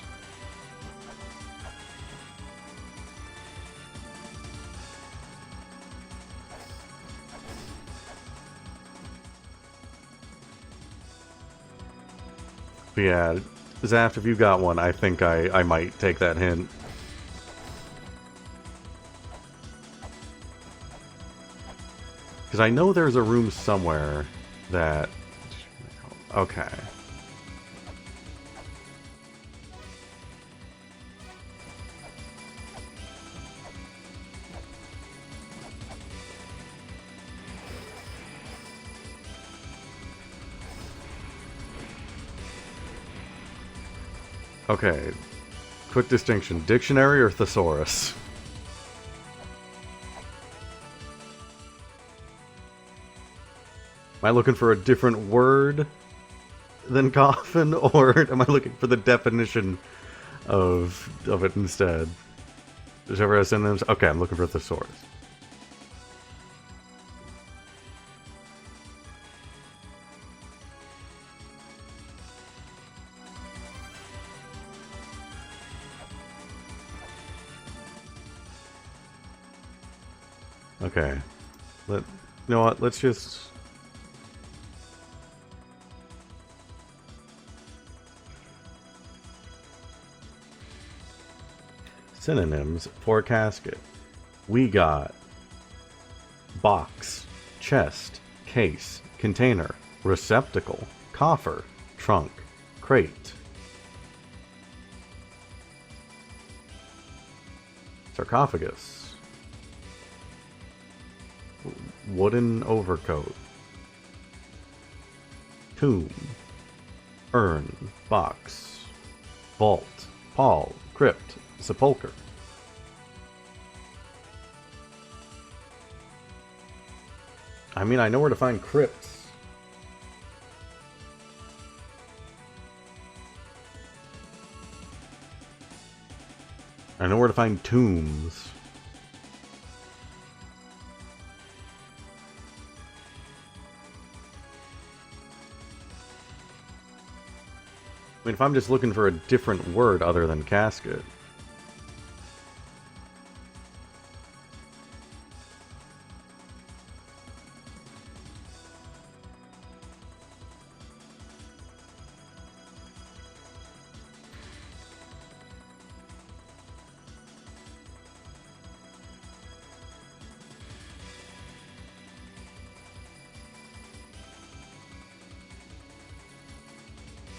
But yeah, Zaft, if you got one, I think I might take that hint. Because I know there's a room somewhere that... Okay. Okay. Quick distinction. Dictionary or thesaurus? Am I looking for a different word than coffin, or am I looking for the definition of it instead? Whichever has synonyms. Okay, I'm looking for thesaurus. Okay. You know what? Let's just... Synonyms for casket. We got box, chest, case, container, receptacle, coffer, trunk, crate. Sarcophagus. Wooden overcoat. Tomb. Urn. Box. Vault. Pall. Crypt. Sepulcher. I mean, I know where to find crypts. I know where to find tombs. I mean, if I'm just looking for a different word other than casket.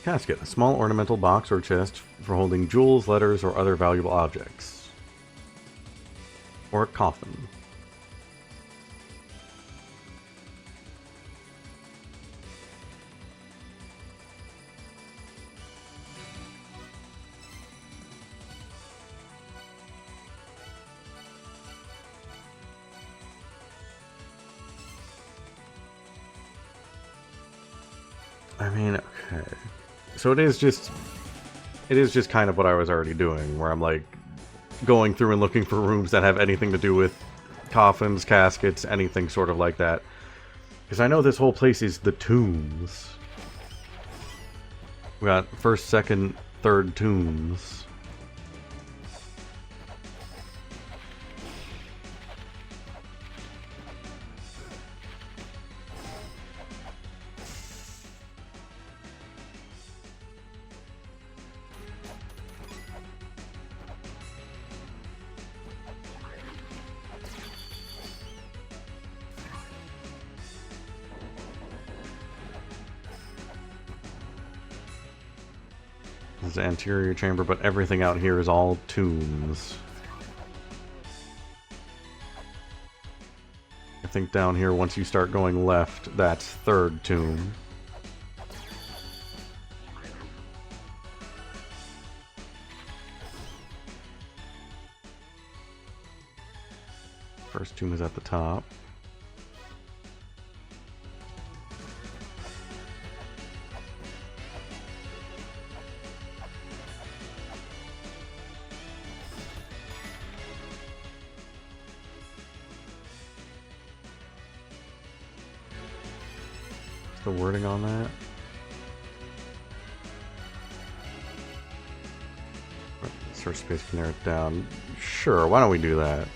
Casket, a small ornamental box or chest for holding jewels, letters, or other valuable objects. Or a coffin. I mean, okay. So it is just kind of what I was already doing, where I'm like going through and looking for rooms that have anything to do with coffins, caskets, anything sort of like that. Because I know this whole place is the tombs. We got first, second, third tombs. This is the anterior chamber, but everything out here is all tombs. I think down here, once you start going left, that's third tomb. First tomb is at the top. The wording on that? Search space can narrow it down. Sure, why don't we do that?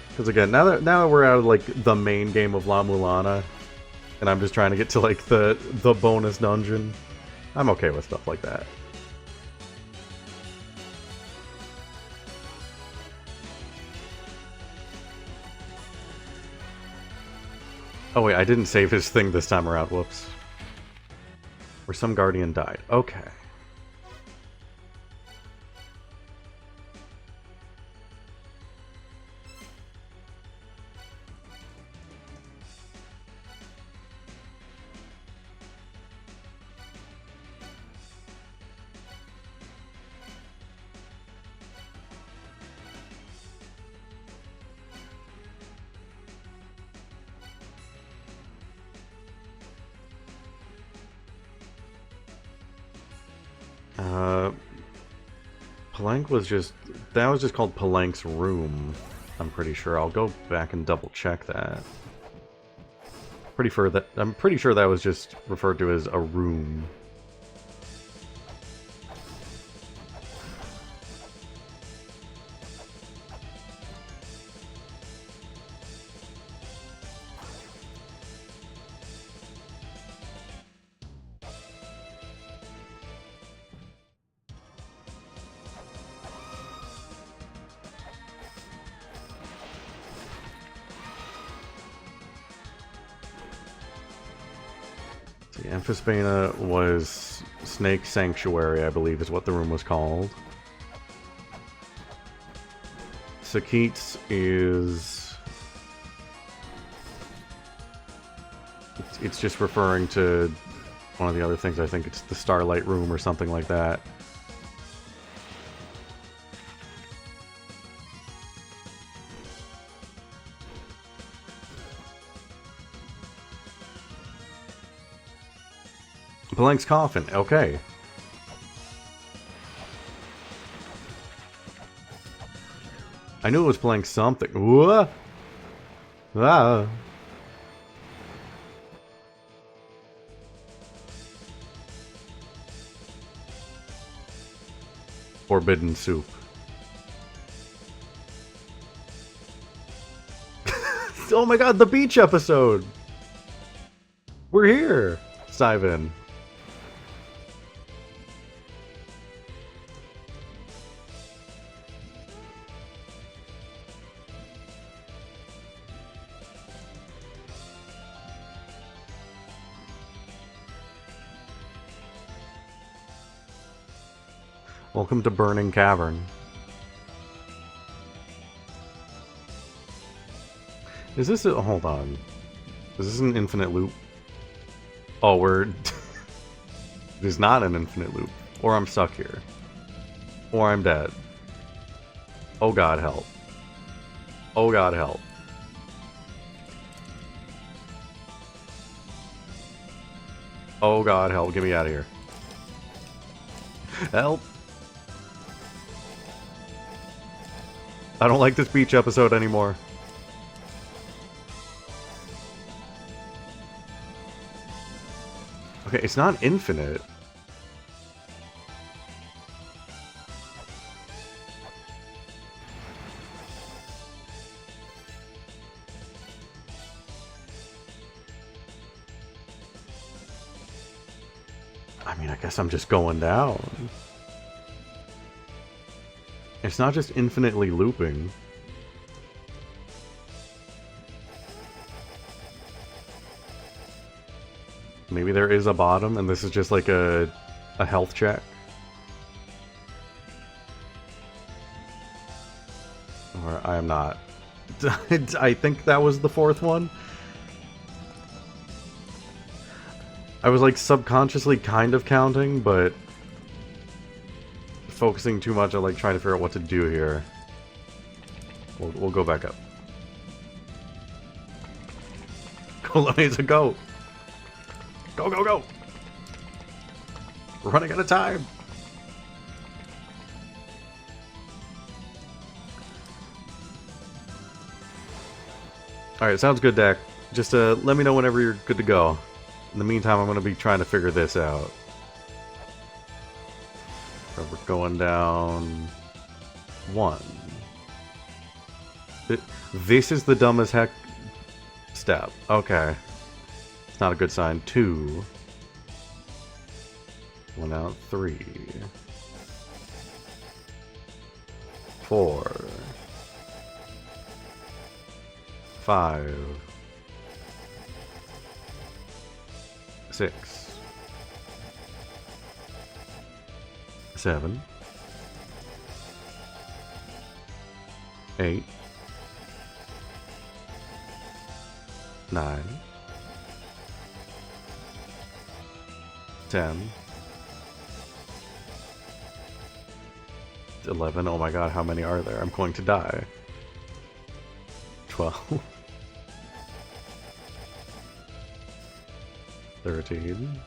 Because again, now that we're out of like the main game of La-Mulana, and I'm just trying to get to like the bonus dungeon, I'm okay with stuff like that. Oh wait, I didn't save his thing this time around, whoops. Where some guardian died. Okay. Palanque was just... that was just called Palanque's room, I'm pretty sure. I'll go back and double check that. I'm pretty sure that was just referred to as a room. Amphisbaena was Snake Sanctuary, I believe is what the room was called. Sakit's is It's just referring to one of the other things. I think it's the Starlight Room or something like that. Blank's coffin. Okay. I knew it was playing something. Whoa! Ah! Forbidden soup. Oh my god, the beach episode! We're here! Let's dive in. Welcome to Burning Cavern. Is this a... hold on. Is this an infinite loop? Oh, we're... it is not an infinite loop. Or I'm stuck here. Or I'm dead. Oh god, help. Oh god, help. Oh god, help. Get me out of here. Help. I don't like this beach episode anymore. Okay, it's not infinite. I mean, I guess I'm just going down. It's not just infinitely looping. Maybe there is a bottom and this is just like a health check. Or I am not. I think that was the fourth one. I was like subconsciously kind of counting, but focusing too much on like trying to figure out what to do here. We'll go back up. Go, Laser, go! Go, go, go! We're running out of time! Alright, sounds good, Dak. Just let me know whenever you're good to go. In the meantime, I'm going to be trying to figure this out. So we're going down... 1. This is the dumb as heck step. Okay. It's not a good sign. 2. 1 out. 3. 4. 5. 6. 7. 8. 9. 10. 11. Oh my god, how many are there? I'm going to die. 12. 13.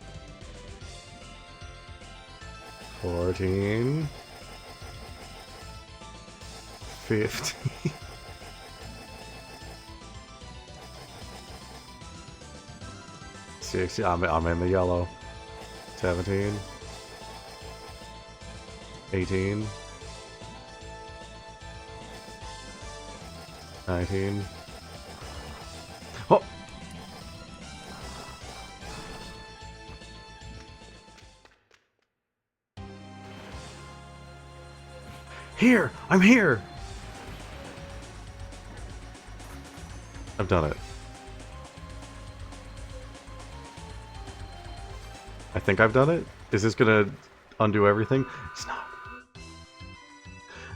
14. 15. 16. I'm in the yellow. 17. 18. 19. Oh! Here! I'm here! I've done it. I think I've done it? Is this gonna undo everything? It's not.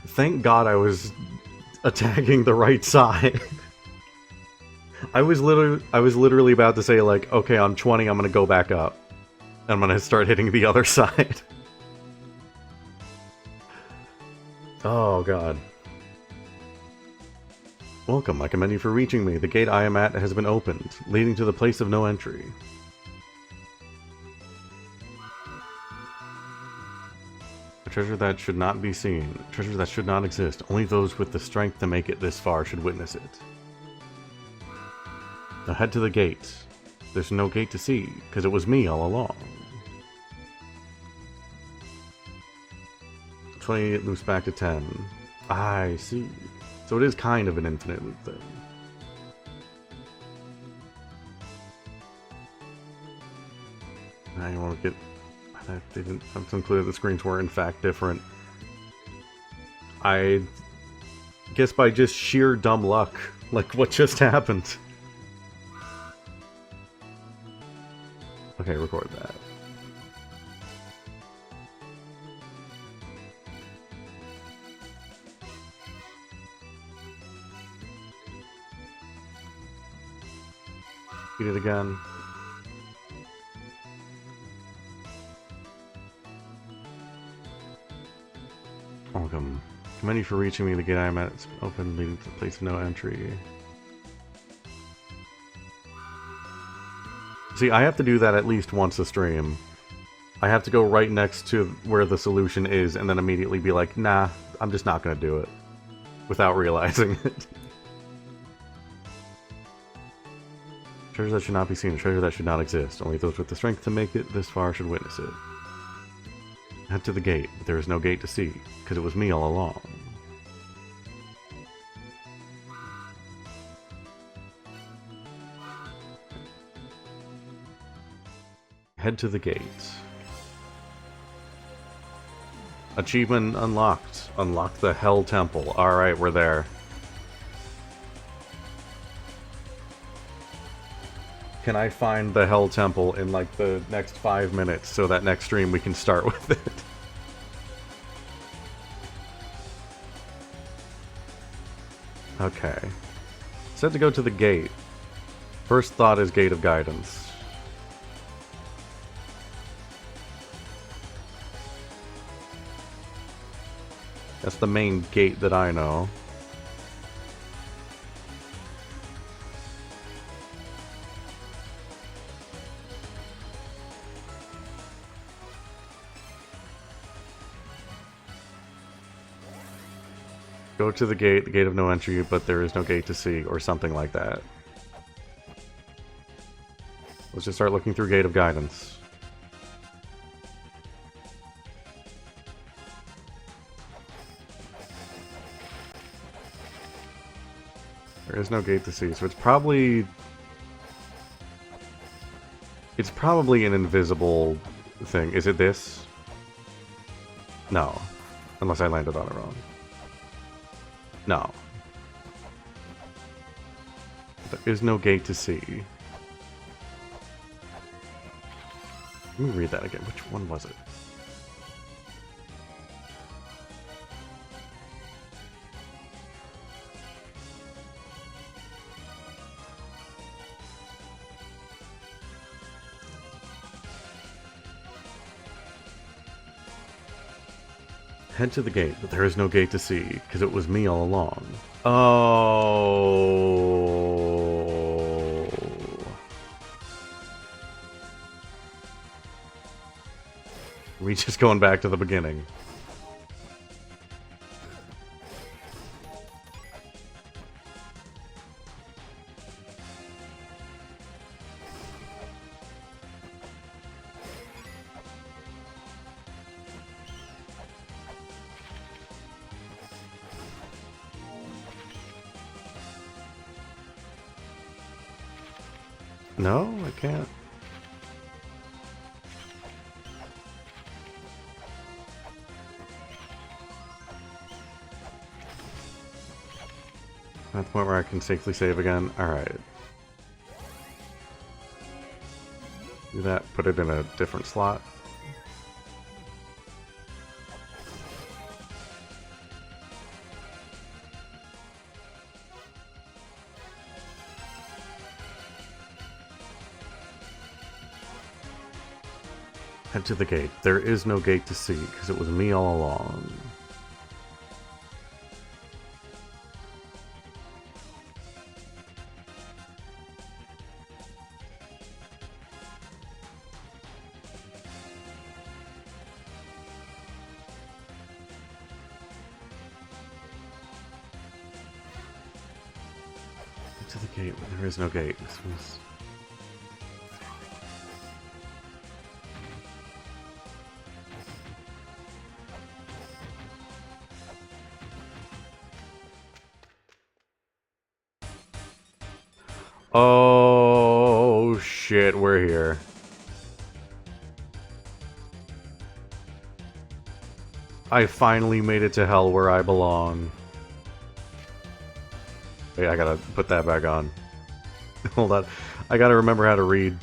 Thank God I was attacking the right side. I was literally about to say, like, okay, on 20, I'm gonna go back up. I'm gonna start hitting the other side. Oh, God. Welcome, I commend you for reaching me. The gate I am at has been opened, leading to the place of no entry. A treasure that should not be seen. A treasure that should not exist. Only those with the strength to make it this far should witness it. Now head to the gate. There's no gate to see, because it was me all along. 28 loops back to 10. I see. So it is kind of an infinite loop thing. I want to get... I didn't conclude the screens were in fact different. I guess by just sheer dumb luck, like what just happened. Okay, record that. Beat it again. Welcome. Commend you for reaching me. The gate I am at is open, leading to the place of no entry. See, I have to do that at least once a stream. I have to go right next to where the solution is and then immediately be like, nah, I'm just not gonna do it. Without realizing it. Treasure that should not be seen, a treasure that should not exist. Only those with the strength to make it this far should witness it. Head to the gate, but there is no gate to see, because it was me all along. Head to the gate. Achievement unlocked. Unlock the Hell Temple. Alright, we're there. Can I find the Hell Temple in like the next 5 minutes so that next stream we can start with it? Okay. Said to go to the gate. First thought is Gate of Guidance. That's the main gate that I know. Go to the gate of no entry, but there is no gate to see, or something like that. Let's just start looking through Gate of Guidance. There is no gate to see, so it's probably an invisible thing. Is it this? No. Unless I landed on it wrong. No. There is no gate to see. Let me read that again. Which one was it? Head to the gate, but there is no gate to see, because it was me all along. Oh. We just going back to the beginning. No, I can't. At the point where I can safely save again. Alright. Do that, put it in a different slot. Head to the gate. There is no gate to see, because it was me all along. Head to the gate. There is no gate. This was... Oh, shit, we're here. I finally made it to hell where I belong. Wait, I gotta put that back on. Hold on. I gotta remember how to read.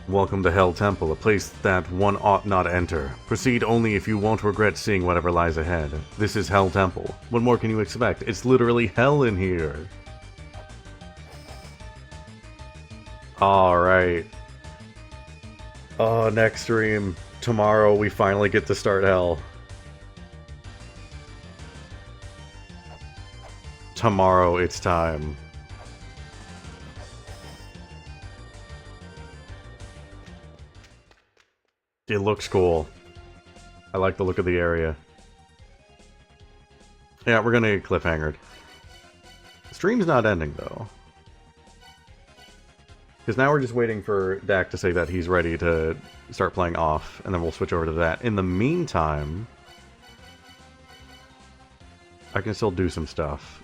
Welcome to Hell Temple, a place that one ought not enter. Proceed only if you won't regret seeing whatever lies ahead. This is Hell Temple. What more can you expect? It's literally hell in here. Alright. Oh, next stream. Tomorrow we finally get to start hell. Tomorrow it's time. It looks cool. I like the look of the area. Yeah, we're gonna get cliffhangered. Stream's not ending, though. Because now we're just waiting for Dak to say that he's ready to start playing off, and then we'll switch over to that. In the meantime, I can still do some stuff.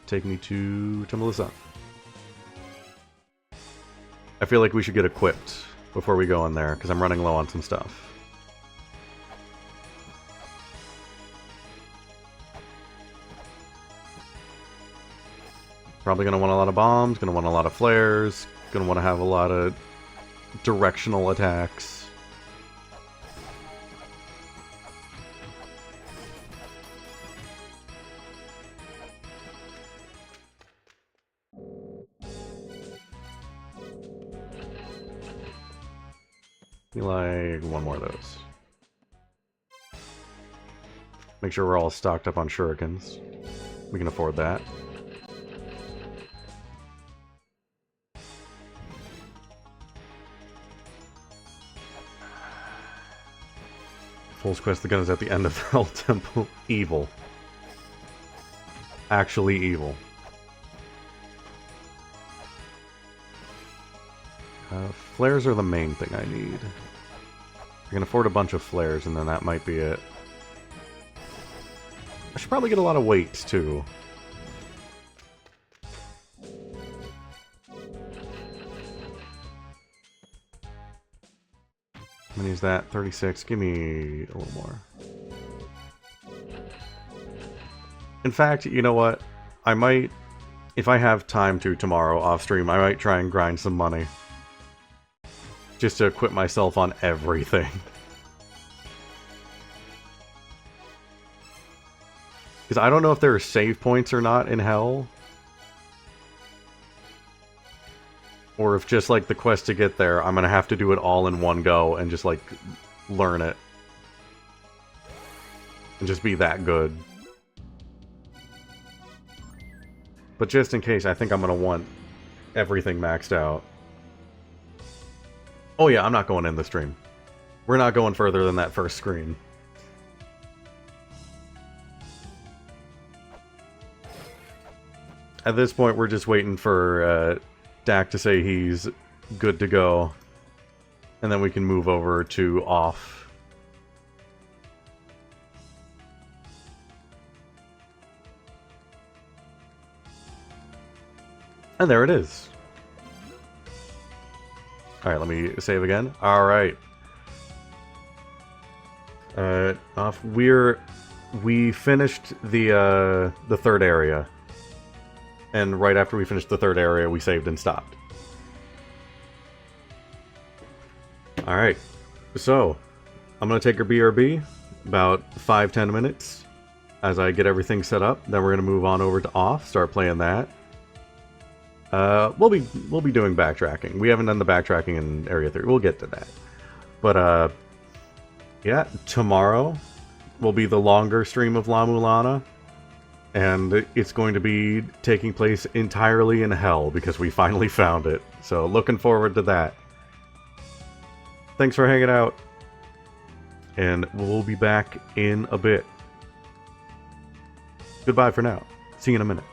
Take me to Melissa. I feel like we should get equipped before we go in there, because I'm running low on some stuff. Probably going to want a lot of bombs, going to want a lot of flares, going to want to have a lot of directional attacks. Like one more of those. Make sure we're all stocked up on shurikens. We can afford that. Fool's Quest, the gun is at the end of the Hell Temple. Evil. Actually evil. Flares are the main thing I need. I can afford a bunch of flares, and then that might be it. I should probably get a lot of weights, too. How many is that? 36. Give me a little more. In fact, you know what? I might, if I have time to tomorrow off stream, I might try and grind some money. Just to equip myself on everything. Because I don't know if there are save points or not in Hell. Or if just like the quest to get there, I'm gonna have to do it all in one go and just like learn it. And just be that good. But just in case, I think I'm gonna want everything maxed out. Oh yeah, I'm not going in the stream. We're not going further than that first screen. At this point, we're just waiting for Dak to say he's good to go. And then we can move over to off. And there it is. Alright, let me save again. Alright. Off. We finished the third area. And right after we finished the third area, we saved and stopped. Alright. So, I'm going to take our BRB, about 5-10 minutes, as I get everything set up. Then we're going to move on over to off, start playing that. We'll be doing backtracking. We haven't done the backtracking in Area 3. We'll get to that. But yeah, tomorrow will be the longer stream of La-Mulana, and it's going to be taking place entirely in hell because we finally found it. So looking forward to that. Thanks for hanging out, and we'll be back in a bit. Goodbye for now. See you in a minute.